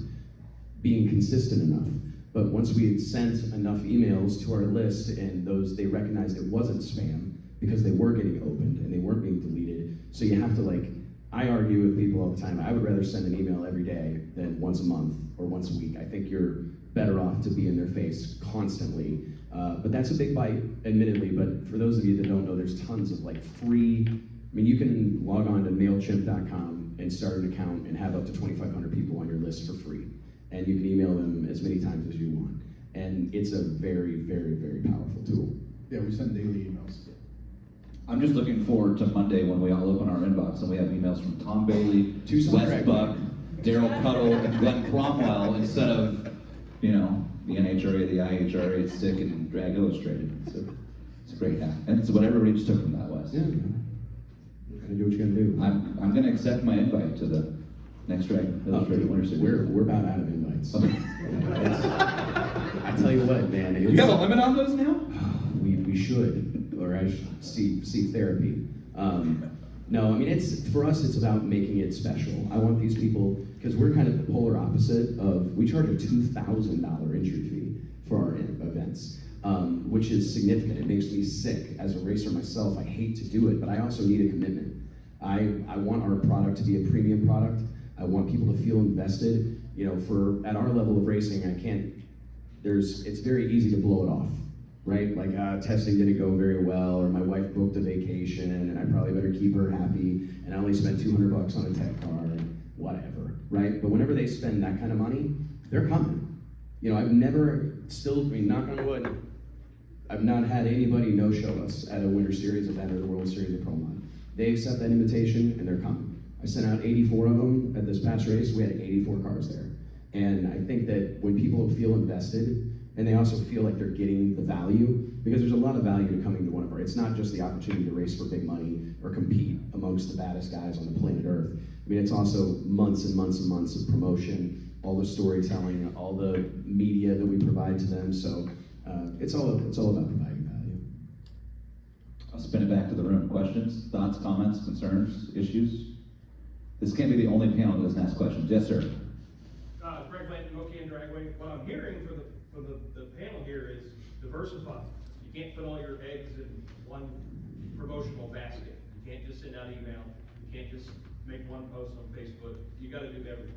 being consistent enough. But once we had sent enough emails to our list and they recognized it wasn't spam because they were getting opened and they weren't being deleted. So you have to I argue with people all the time, I would rather send an email every day than once a month or once a week. I think you're better off to be in their face constantly. But that's a big bite, admittedly, but for those of you that don't know, there's tons of free, I mean, you can log on to MailChimp.com and start an account and have up to 2,500 people on your list for free. And you can email them as many times as you want. And it's a very, very, very powerful tool. Yeah, we send daily emails. I'm just looking forward to Monday when we all open our inbox and we have emails from Tom Bailey, Tucson Wes Drag Buck, Daryl Cuddle, and Glenn Cromwell instead of, you know, the NHRA, the IHRA, SICK, and Drag Illustrated. It's a great hack. And it's what everybody just took from that, Wes. Yeah. Gotta do what you gotta do. I'm gonna accept my invite to the next Drag Illustrated Winter Series. We're about out of invites. Okay. I tell you what, man. You have a limit on those now? We should, or I should seek therapy. No, I mean, for us, it's about making it special. I want these people, because we're kind of the polar opposite of, we charge a $2,000 entry fee for our events, which is significant. It makes me sick as a racer myself. I hate to do it, but I also need a commitment. I want our product to be a premium product. I want people to feel invested. You know, at our level of racing, it's very easy to blow it off. Right? Testing didn't go very well, or my wife booked a vacation, and I probably better keep her happy, and I only spent $200 on a tech car, and whatever, right? But whenever they spend that kind of money, they're coming. You know, knock on wood, I've not had anybody no-show us at a Winter Series event or the World Series of Pro Mod. They accept that invitation, and they're coming. I sent out 84 of them at this past race. We had 84 cars there. And I think that when people feel invested, and they also feel like they're getting the value, because there's a lot of value to coming to one of our, it's not just the opportunity to race for big money or compete amongst the baddest guys on the planet Earth. I mean, it's also months and months and months of promotion, all the storytelling, all the media that we provide to them. So it's all about providing value. I'll spin it back to the room. Questions, thoughts, comments, concerns, issues? This can't be the only panel that doesn't ask questions. Yes, sir. Greg Lanton, Moki and Dragway. What I'm hearing from the panel here is diversify. You can't put all your eggs in one promotional basket. You can't just send out email. You can't just make one post on Facebook. You got to do everything.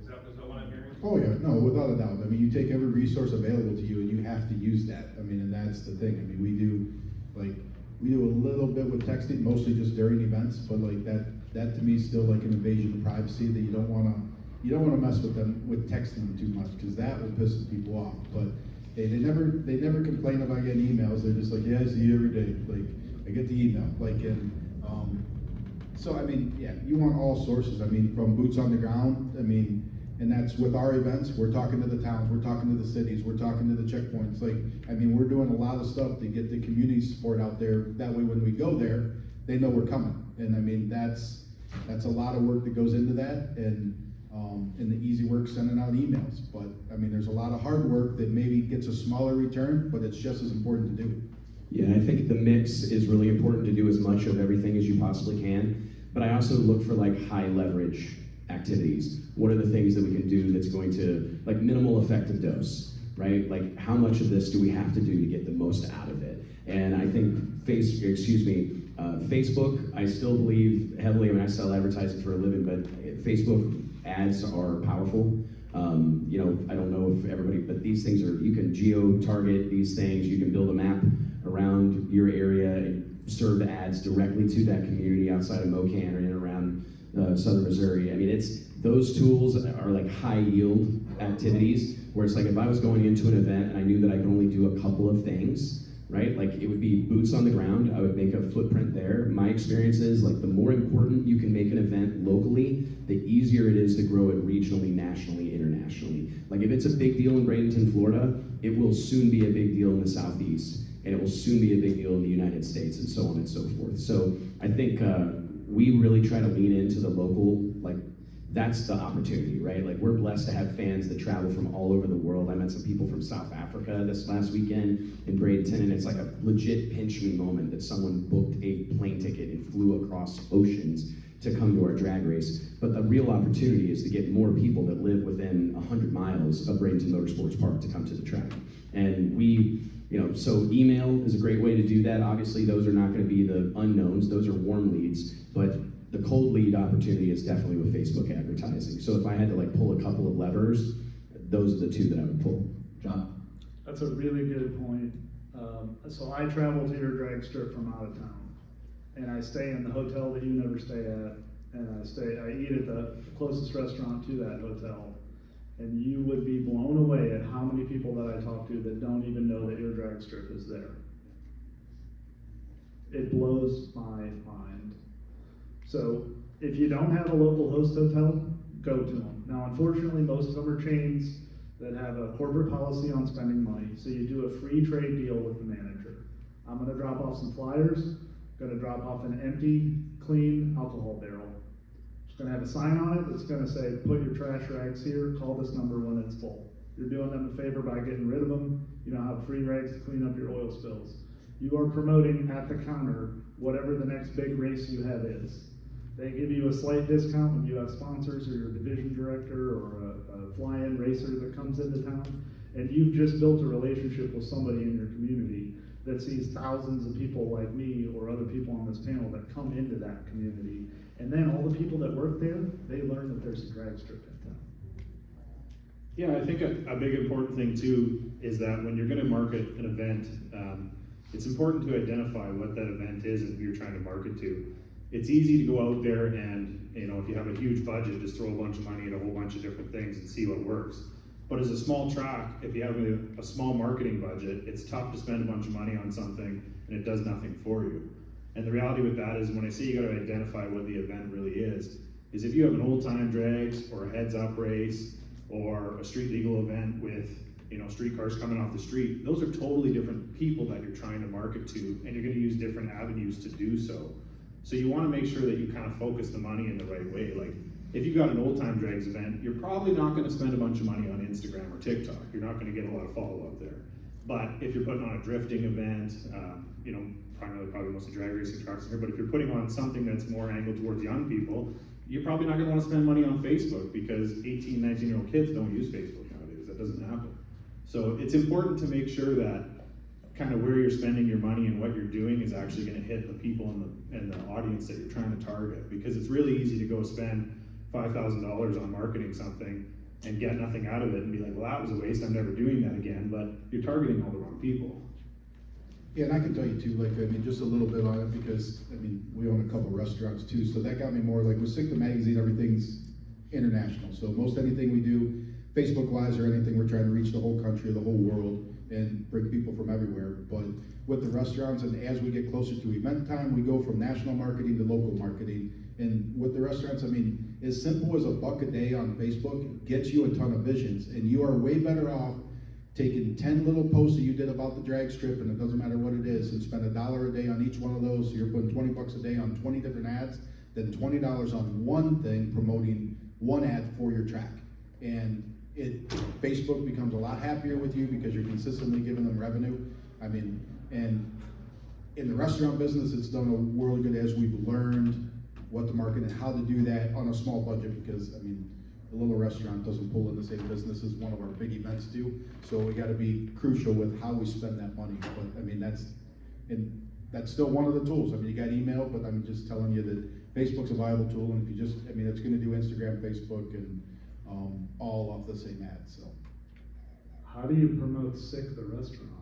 Is that what I'm hearing? Oh yeah, no, without a doubt. I mean, you take every resource available to you and you have to use that. I mean, and that's the thing. I mean, we do a little bit with texting, mostly just during events, but that to me is still like an invasion of privacy that you don't want to mess with them with texting them too much, because that will piss people off. But they never complain about getting emails. They're just like, yeah, I see you every day. I get the email. So I mean, yeah, you want all sources. I mean, from boots on the ground. I mean, and that's with our events. We're talking to the towns. We're talking to the cities. We're talking to the checkpoints. I mean, we're doing a lot of stuff to get the community support out there. That way, when we go there, they know we're coming. And I mean, that's a lot of work that goes into that. And and the easy work sending out emails. But, I mean, there's a lot of hard work that maybe gets a smaller return, but it's just as important to do. Yeah, I think the mix is really important to do as much of everything as you possibly can, but I also look for like high leverage activities. What are the things that we can do that's going to, like minimal effective dose, right? Like how much of this do we have to do to get the most out of it? And I think Facebook, I still believe heavily, I mean, I sell advertising for a living, but Facebook ads are powerful. You know, I don't know if everybody, but these things are, you can geo-target these things, you can build a map around your area and serve ads directly to that community outside of Mocan or in and around southern Missouri. I mean, those tools are like high yield activities where it's like if I was going into an event and I knew that I could only do a couple of things, right? Like it would be boots on the ground, I would make a footprint there. My experience is like the more important you can make an event locally, the easier it is to grow it regionally, nationally, internationally. Like if it's a big deal in Bradenton, Florida, it will soon be a big deal in the Southeast, and it will soon be a big deal in the United States, and so on and so forth. So I think we really try to lean into the local, like that's the opportunity, right? Like we're blessed to have fans that travel from all over the world. I met some people from South Africa this last weekend in Bradenton, and it's like a legit pinch me moment that someone booked a plane ticket and flew across oceans to come to our drag race. But the real opportunity is to get more people that live within 100 miles of Bradenton Motorsports Park to come to the track. And we, you know, so email is a great way to do that. Obviously, those are not going to be the unknowns. Those are warm leads, but the cold lead opportunity is definitely with Facebook advertising. So if I had to like pull a couple of levers, those are the two that I would pull. John? That's a really good point. So I travel to your drag strip from out of town, and I stay in the hotel that you never stay at, and I eat at the closest restaurant to that hotel. And you would be blown away at how many people that I talk to that don't even know that your drag strip is there. It blows my mind. So if you don't have a local host hotel, go to them. Now, unfortunately, most of them are chains that have a corporate policy on spending money. So you do a free trade deal with the manager. I'm gonna drop off some flyers, gonna drop off an empty, clean alcohol barrel. It's gonna have a sign on it that's gonna say, put your trash rags here, call this number when it's full. You're doing them a favor by getting rid of them. You don't have free rags to clean up your oil spills. You are promoting at the counter whatever the next big race you have is. They give you a slight discount when you have sponsors or your division director or a fly-in racer that comes into town. And you've just built a relationship with somebody in your community that sees thousands of people like me or other people on this panel that come into that community. And then all the people that work there, they learn that there's a drag strip in town. Yeah, I think a big important thing too is that when you're gonna market an event, it's important to identify what that event is and who you're trying to market to. It's easy to go out there and, you know, if you have a huge budget, just throw a bunch of money at a whole bunch of different things and see what works. But as a small track, if you have a small marketing budget, it's tough to spend a bunch of money on something and it does nothing for you. And the reality with that is when I say you gotta identify what the event really is if you have an old time drags or a heads up race or a street legal event with, you know, streetcars coming off the street, those are totally different people that you're trying to market to, and you're gonna use different avenues to do so. So you wanna make sure that you kind of focus the money in the right way. Like, if you've got an old time drags event, you're probably not gonna spend a bunch of money on Instagram or TikTok. You're not gonna get a lot of follow-up there. But if you're putting on a drifting event, you know, primarily probably most of drag racing trucks here, but if you're putting on something that's more angled towards young people, you're probably not gonna wanna spend money on Facebook because 18, 19-year-old kids don't use Facebook nowadays. That doesn't happen. So it's important to make sure that kind of where you're spending your money and what you're doing is actually gonna hit the people and the audience that you're trying to target. Because it's really easy to go spend $5,000 on marketing something and get nothing out of it and be like, well, that was a waste, I'm never doing that again, but you're targeting all the wrong people. Yeah, and I can tell you too, like, I mean, just a little bit on it because, I mean, we own a couple restaurants too, so that got me more, like, with Sigma Magazine, everything's international. So most anything we do, Facebook-wise or anything, we're trying to reach the whole country, the whole world, and bring people from everywhere. But with the restaurants, and as we get closer to event time, we go from national marketing to local marketing. And with the restaurants, I mean, as simple as $1 a day on Facebook gets you a ton of visions, and you are way better off taking 10 little posts that you did about the drag strip, and it doesn't matter what it is, and spend $1 a day on each one of those, so you're putting $20 a day on 20 different ads, than $20 on one thing promoting one ad for your track. And Facebook becomes a lot happier with you because you're consistently giving them revenue. I mean, and in the restaurant business, it's done a world of good as we've learned what to market and how to do that on a small budget, because I mean, a little restaurant doesn't pull in the same business as one of our big events do. So we gotta be crucial with how we spend that money. But I mean, that's still one of the tools. I mean, you got email, but I'm just telling you that Facebook's a viable tool, and if you just, I mean, it's gonna do Instagram, Facebook, and all off the same ad, so. How do you promote Sick the restaurant?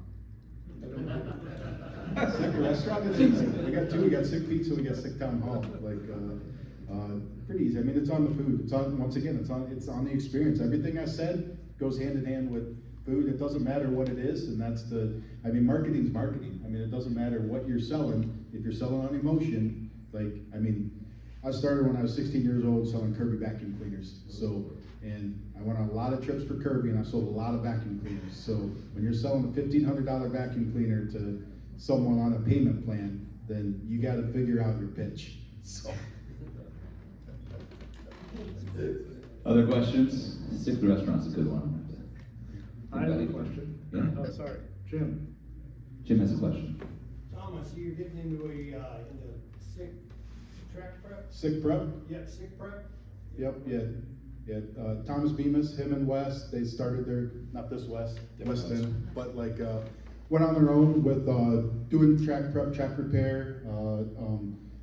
Sick restaurant, it's easy. We got two, we got Sick Pizza, we got Sick Town Hall, like, pretty easy. I mean, it's on the food, it's on, once again, it's on the experience. Everything I said goes hand in hand with food. It doesn't matter what it is, and that's I mean, marketing's marketing. I mean, it doesn't matter what you're selling. If you're selling on emotion, like, I mean, I started when I was 16 years old selling Kirby vacuum cleaners. So, and I went on a lot of trips for Kirby, and I sold a lot of vacuum cleaners. So when you're selling a $1,500 vacuum cleaner to someone on a payment plan, then you got to figure out your pitch. So. Other questions? Sick the restaurant's a good one. I have a question. Yeah. Oh, sorry, Jim. Jim has a question. Thomas, you're getting into into sick track prep? Sick prep? Yeah, sick prep? Yep, yeah. Thomas Bemis, him and Wes, they started not this Wes, Weston, but like, went on their own with, doing track prep, track repair,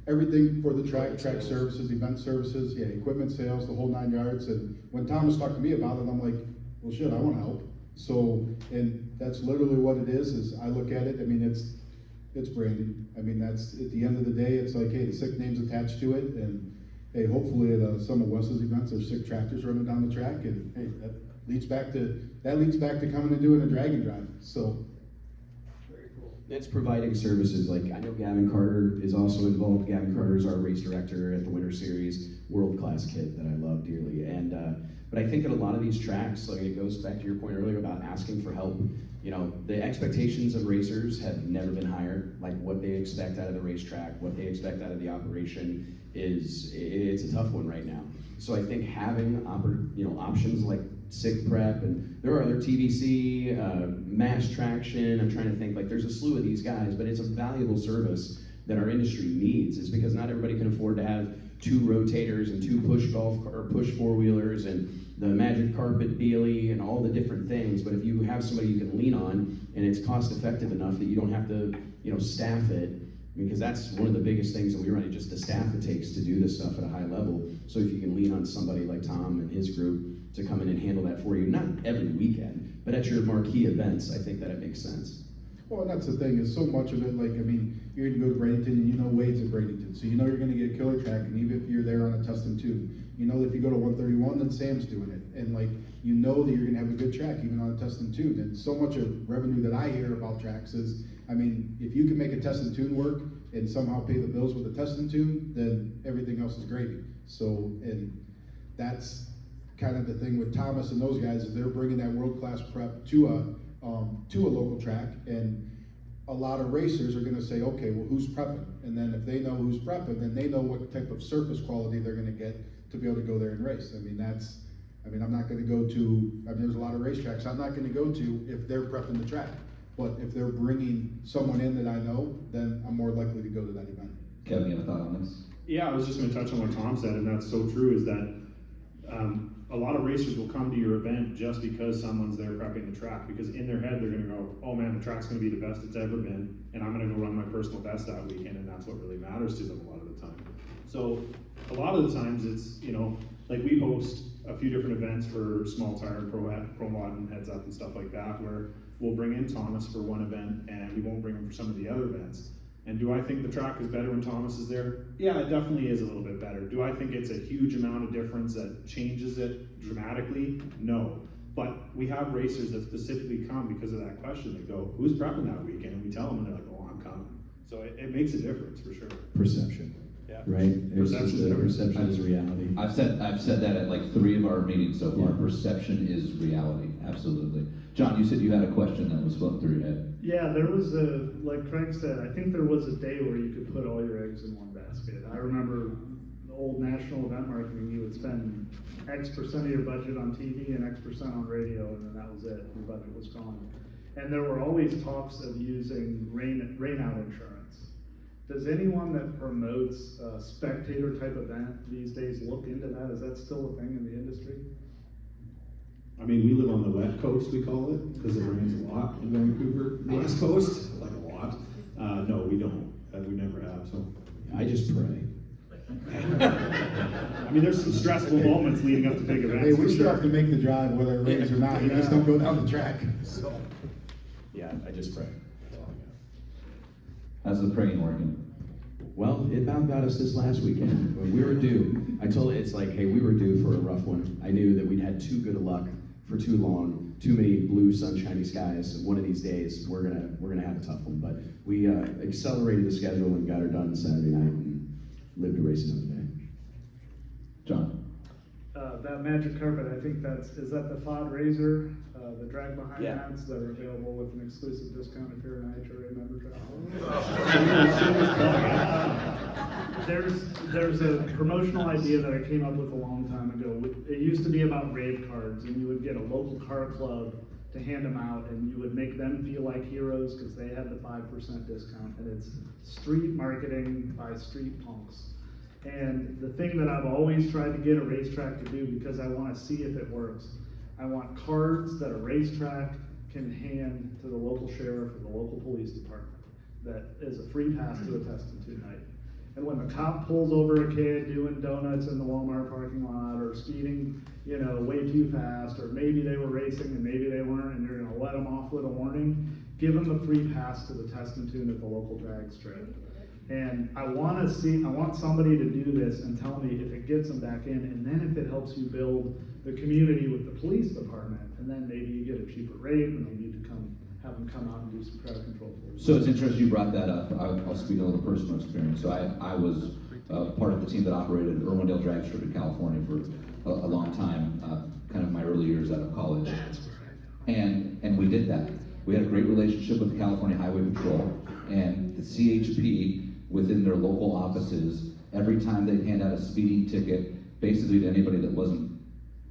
everything for the track services, event services, yeah, equipment sales, the whole 9 yards. And when Thomas talked to me about it, I'm like, well, shit, I wanna help. So, and that's literally what it is I look at it, I mean, it's branding. I mean, that's, at the end of the day, it's like, hey, the Sick name's attached to it, and hey, hopefully at some of Wes's events, there's Sick tractors running down the track, and hey, that leads back to coming and doing a drag and drive, so. Very cool. It's providing services, like, I know Gavin Carter is also involved. Gavin Carter is our race director at the Winter Series, world-class kid that I love dearly. And, but I think at a lot of these tracks, like, it goes back to your point earlier about asking for help. You know, the expectations of racers have never been higher. Like, what they expect out of the racetrack, what they expect out of the operation it's a tough one right now. So I think having options like Sick Prep, and there are other TBC, Mass Traction, I'm trying to think, like, there's a slew of these guys, but it's a valuable service that our industry needs. It's because not everybody can afford to have 2 rotators and 2 push four-wheelers and the magic carpet Beely and all the different things. But if you have somebody you can lean on and it's cost effective enough that you don't have to, staff it, because that's one of the biggest things that we run, just the staff it takes to do this stuff at a high level. So if you can lean on somebody like Tom and his group to come in and handle that for you, not every weekend, but at your marquee events, I think that it makes sense. Well, and that's the thing, is so much of it, like, I mean, you're gonna go to Bradenton, and you know Wade's at Bradenton, so you know you're gonna get a killer track, and even if you're there on a test and tune, you know if you go to 131, then Sam's doing it, and like, you know that you're gonna have a good track, even on a test and tune. And so much of revenue that I hear about tracks is, I mean, if you can make a test and tune work, and somehow pay the bills with a test and tune, then everything else is gravy. So, and that's kind of the thing with Thomas and those guys, is they're bringing that world-class prep to a local track, and a lot of racers are gonna say, okay, well, who's prepping? And then if they know who's prepping, then they know what type of surface quality they're gonna get to be able to go there and race. I mean, I'm not gonna go to, there's a lot of racetracks I'm not gonna go to if they're prepping the track. But if they're bringing someone in that I know, then I'm more likely to go to that event. Kevin, you have a thought on this? Yeah, I was just gonna touch on what Tom said, and that's so true, is that a lot of racers will come to your event just because someone's there prepping the track, because in their head, they're gonna go, oh man, the track's gonna be the best it's ever been, and I'm gonna go run my personal best that weekend, and that's what really matters to them a lot of the time. So a lot of the times it's, like, we host a few different events for Small Tire, Pro Mod, and Heads Up and stuff like that, where we'll bring in Thomas for one event and we won't bring him for some of the other events. And do I think the track is better when Thomas is there? Yeah, it definitely is a little bit better. Do I think it's a huge amount of difference that changes it dramatically? No. But we have racers that specifically come because of that question. They go, who's prepping that weekend? And we tell them, and they're like, oh, I'm coming. So it makes a difference for sure. Perception. Yeah. Right? Perception is reality. I've said that at like 3 of our meetings so far. Yeah. Perception is reality, absolutely. John, you said you had a question that was floating through your head. Yeah, there was like Craig said, I think there was a day where you could put all your eggs in one basket. I remember old national event marketing, you would spend X percent of your budget on TV and X percent on radio, and then that was it, your budget was gone. And there were always talks of using rainout insurance. Does anyone that promotes a spectator type event these days look into that? Is that still a thing in the industry? I mean, we live on the wet coast, we call it, because it rains a lot in Vancouver, the west coast, like a lot. No, we don't, we never have, so. I just pray. I mean, there's some stressful moments leading up to big events. Hey, for we still sure. have to make the drive whether it rains or not, you just don't go down the track, so. Yeah, I just pray. How's the praying working? Well, it about got us this last weekend. When we were due, I told it, it's like, hey, we were due for a rough one. I knew that we'd had too good a luck for too long, too many blue, sunshiny skies. One of these days, we're gonna have a tough one. But we accelerated the schedule and got her done Saturday night and lived to race another day. John? That magic carpet, I think is that the FOD Razor, the drag behind Yeah. mats that are available with an exclusive discount if you're an IHRA member. There's a promotional idea that I came up with a long time ago. It used to be about rave cards, and you would get a local car club to hand them out, and you would make them feel like heroes because they had the 5% discount, and it's street marketing by street punks. And the thing that I've always tried to get a racetrack to do, because I want to see if it works, I want cards that a racetrack can hand to the local sheriff or the local police department that is a free pass to a test and tune night. And when the cop pulls over a kid doing donuts in the Walmart parking lot or speeding, way too fast, or maybe they were racing and maybe they weren't, and you're gonna let them off with a warning, give them a free pass to the test and tune at the local drag strip. And I want somebody to do this and tell me if it gets them back in, and then if it helps you build the community with the police department, and then maybe you get a cheaper rate, and maybe you have them come out and do some crowd control for you. So it's interesting you brought that up. I'll speak a little personal experience. So I was part of the team that operated Irwindale Drag Strip in California for a long time, kind of my early years out of college. And we did that. We had a great relationship with the California Highway Patrol, and the CHP within their local offices, every time they'd hand out a speeding ticket, basically to anybody that wasn't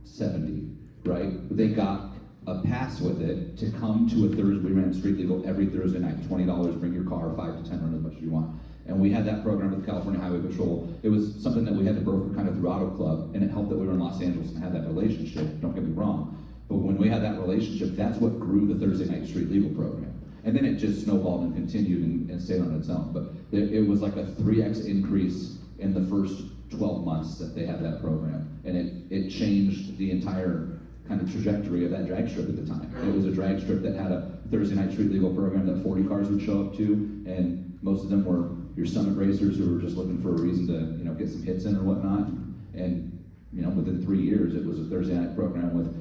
70, right? They got a pass with it to come to a Thursday. We ran street legal every Thursday night, $20, bring your car, 5 to 10, run as much as you want. And we had that program with the California Highway Patrol. It was something that we had to broker kind of through Auto Club, and it helped that we were in Los Angeles and had that relationship, don't get me wrong. But when we had that relationship, that's what grew the Thursday night street legal program. And then it just snowballed and continued and stayed on its own. But it was like a 3x increase in the first 12 months that they had that program. And it changed the entire kind of trajectory of that drag strip at the time. It was a drag strip that had a Thursday night street legal program that 40 cars would show up to, and most of them were your summit racers who were just looking for a reason to get some hits in or whatnot. And within 3 years, it was a Thursday night program with,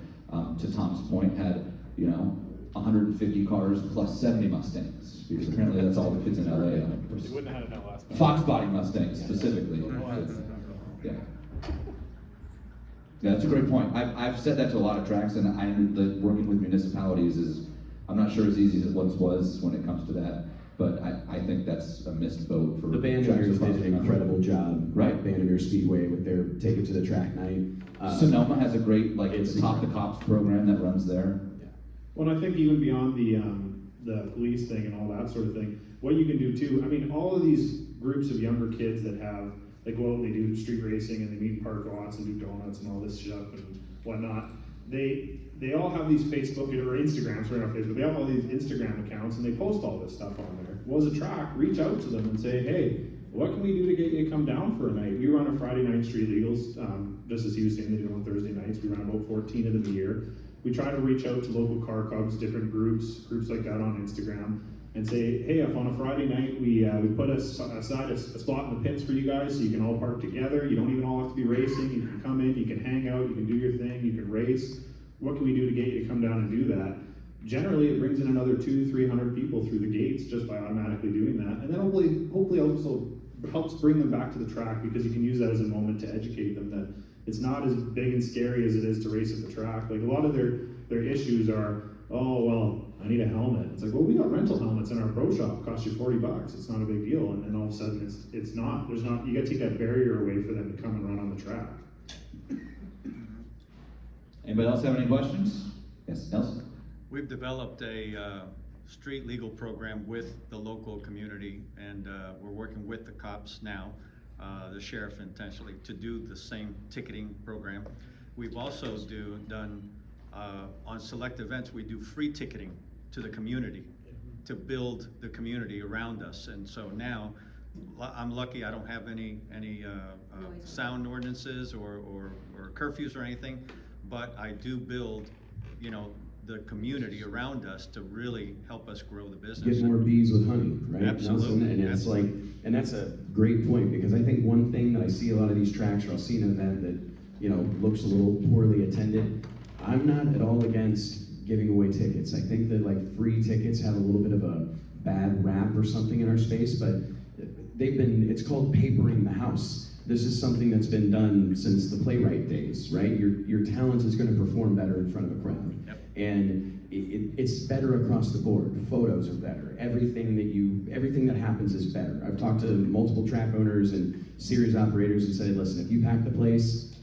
to Tom's point, had 150 cars plus 70 Mustangs, because apparently that's all the kids in LA You wouldn't have had it now last time. Fox body Mustangs specifically. Yeah. Yeah, that's a great point. I've said that to a lot of tracks, and working with municipalities is, I'm not sure as easy as it once was when it comes to that, but I think that's a missed boat for The tracks Bandoliers across did the an country. incredible job, Right. Bandolier Speedway with their Take It to the Track night. Sonoma has a great It's Top the Cops program that runs there. Well, I think even beyond the police thing and all that sort of thing, what you can do too, I mean, all of these groups of younger kids that have, they go out and they do street racing and they meet in park lots and do donuts and all this stuff and whatnot, they all have these Facebook or Instagrams, sorry, not Facebook, they have all these Instagram accounts and they post all this stuff on there. Well, as a track, reach out to them and say, hey, what can we do to get you to come down for a night? We run a Friday night street legals, just as he was saying, they do on Thursday nights. We run about 14 of them a year. We try to reach out to local car clubs, different groups like that on Instagram, and say, hey, if on a Friday night we put aside a spot in the pits for you guys so you can all park together, you don't even all have to be racing, you can come in, you can hang out, you can do your thing, you can race. What can we do to get you to come down and do that? Generally, it brings in another 200-300 people through the gates just by automatically doing that, and then hopefully also helps bring them back to the track, because you can use that as a moment to educate them that it's not as big and scary as it is to race at the track. Like a lot of their issues are, oh, well, I need a helmet. It's like, well, we got rental helmets in our pro shop, cost you $40. It's not a big deal. And then all of a sudden it's not, you gotta take that barrier away for them to come and run on the track. Anybody else have any questions? Yes, Nelson? We've developed a street legal program with the local community, and we're working with the cops now, the sheriff intentionally, to do the same ticketing program. We've also done on select events, we do free ticketing to the community to build the community around us. And so now, I'm lucky I don't have any sound ordinances or curfews or anything, but I do build, you know, the community around us to really help us grow the business. Get more bees with honey, right? Absolutely. Nelson? And it's like, and that's a great point, because I think one thing that I see a lot of these tracks, or I'll see an event that, you know, looks a little poorly attended. I'm not at all against giving away tickets. I think that like free tickets have a little bit of a bad rap or something in our space, but it's called papering the house. This is something that's been done since the playwright days, right? Your talent is going to perform better in front of a crowd. Yep. And it's better across the board. The photos are better. Everything that happens is better. I've talked to multiple track owners and series operators and said, listen, if you pack the place,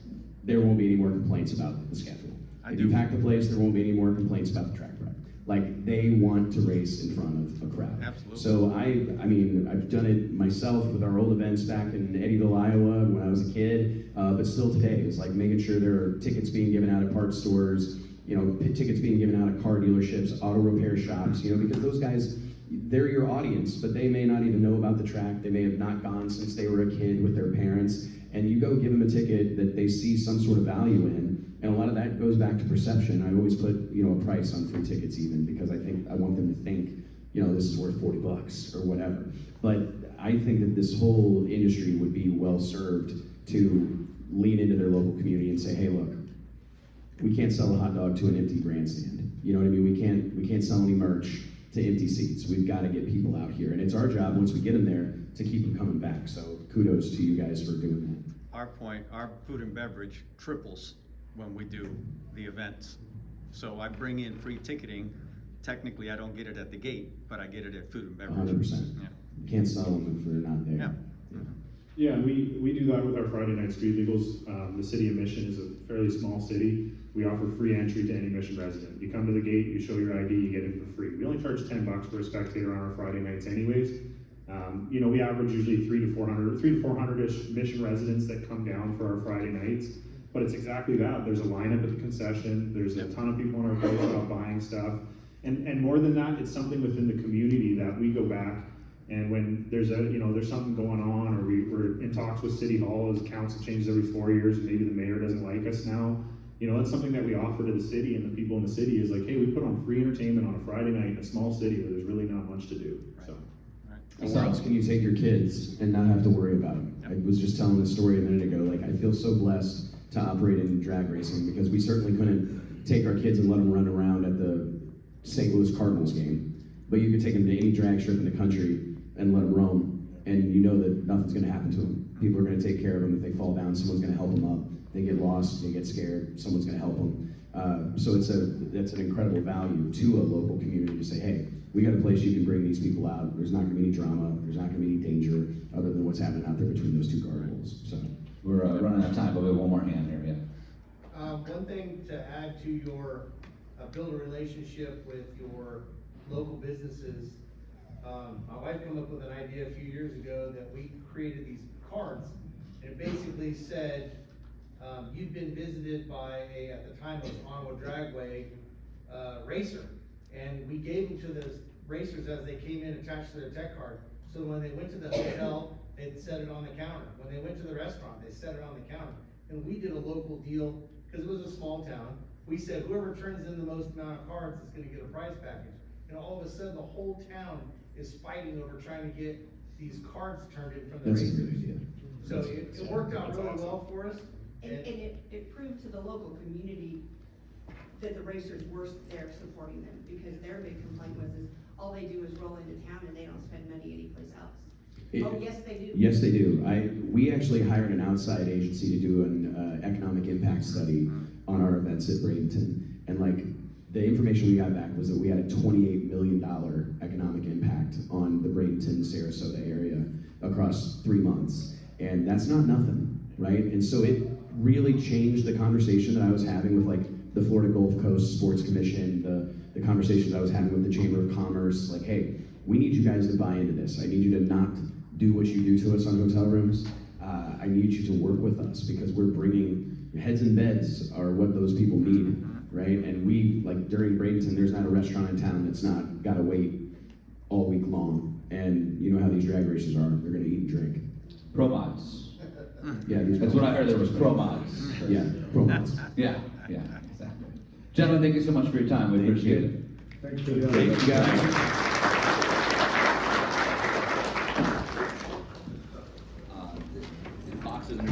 there won't be any more complaints about the schedule. If you pack the place, there won't be any more complaints about the track prep. Like, they want to race in front of a crowd. Absolutely. So I mean, I've done it myself with our old events back in Eddyville, Iowa, when I was a kid, but still today, it's like making sure there are tickets being given out at parts stores, you know, tickets being given out at car dealerships, auto repair shops, you know, because those guys, they're your audience, but they may not even know about the track. They may have not gone since they were a kid with their parents, and you go give them a ticket that they see some sort of value in, and a lot of that goes back to perception. I always put, you know, a price on free tickets even, because I want them to think, you know, this is worth $40 or whatever. But I think that this whole industry would be well served to lean into their local community and say, hey, look, we can't sell a hot dog to an empty grandstand. You know what I mean? We can't sell any merch to empty seats. We've got to get people out here, and it's our job once we get them there to keep them coming back. So kudos to you guys for doing that. Our food and beverage triples when we do the events. So I bring in free ticketing. Technically, I don't get it at the gate, but I get it at food and beverage. 100%. Yeah. You can't sell them if they're not there. Yeah. Yeah, we do that with our Friday night street legals. The city of Mission is a fairly small city. We offer free entry to any Mission resident. You come to the gate, you show your ID, you get in for free. We only charge $10 for a spectator on our Friday nights anyways. You know, we average usually 300 to 400-ish Mission residents that come down for our Friday nights. But it's exactly that. There's a lineup at the concession. There's a ton of people in our pro shop buying stuff. And more than that, it's something within the community that we go back, and when there's something going on, or we're in talks with City Hall as council changes every 4 years, and maybe the mayor doesn't like us now, you know, that's something that we offer to the city and the people in the city is like, hey, we put on free entertainment on a Friday night in a small city where there's really not much to do. So. And where else can you take your kids and not have to worry about them? I was just telling this story a minute ago. Like, I feel so blessed to operate in drag racing, because we certainly couldn't take our kids and let them run around at the St. Louis Cardinals game, but you could take them to any drag strip in the country and let them roam, and you know that nothing's going to happen to them. People are going to take care of them. If they fall down, someone's going to help them up. They get lost, they get scared, someone's going to help them. So that's an incredible value to a local community to say, hey, we got a place you can bring these people out. There's not going to be any drama. There's not going to be any danger other than what's happening out there between those two guardrails. So We're running out of time, but we have one more hand here, yeah. One thing to add to your, build a relationship with your local businesses. My wife came up with an idea a few years ago that we created these cards, and it basically said, you've been visited by at the time it was Onward Dragway, racer. And we gave them to those racers as they came in attached to their tech card. So when they went to the hotel, they'd set it on the counter. When they went to the restaurant, they set it on the counter. And we did a local deal, because it was a small town. We said, whoever turns in the most amount of cards is gonna get a prize package. And all of a sudden, the whole town is fighting over trying to get these cards turned in from the that's a racers. good idea. So it worked out really well for us. And it proved to the local community that the racers were there supporting them, because their big complaint was is all they do is roll into town and they don't spend money anyplace else. Oh, yes, they do. Yes, they do. We actually hired an outside agency to do an economic impact study on our events at Bradenton, and like the information we got back was that we had a $28 million economic impact on the Bradenton, Sarasota area across 3 months. And that's not nothing, right? And so it really changed the conversation that I was having with like the Florida Gulf Coast Sports Commission, the conversations I was having with the Chamber of Commerce, like, hey, we need you guys to buy into this. I need you to not do what you do to us on hotel rooms. I need you to work with us because we're bringing, heads and beds are what those people need, right? And we, like during Bradenton, there's not a restaurant in town that's not gotta wait all week long. And you know how these drag races are, they're gonna eat and drink. Pro mods. Yeah, these That's what I heard, there was pro mods. Yeah, pro mods. Yeah, exactly. Gentlemen, thank you so much for your time, we appreciate it. Thank you. Thank you guys.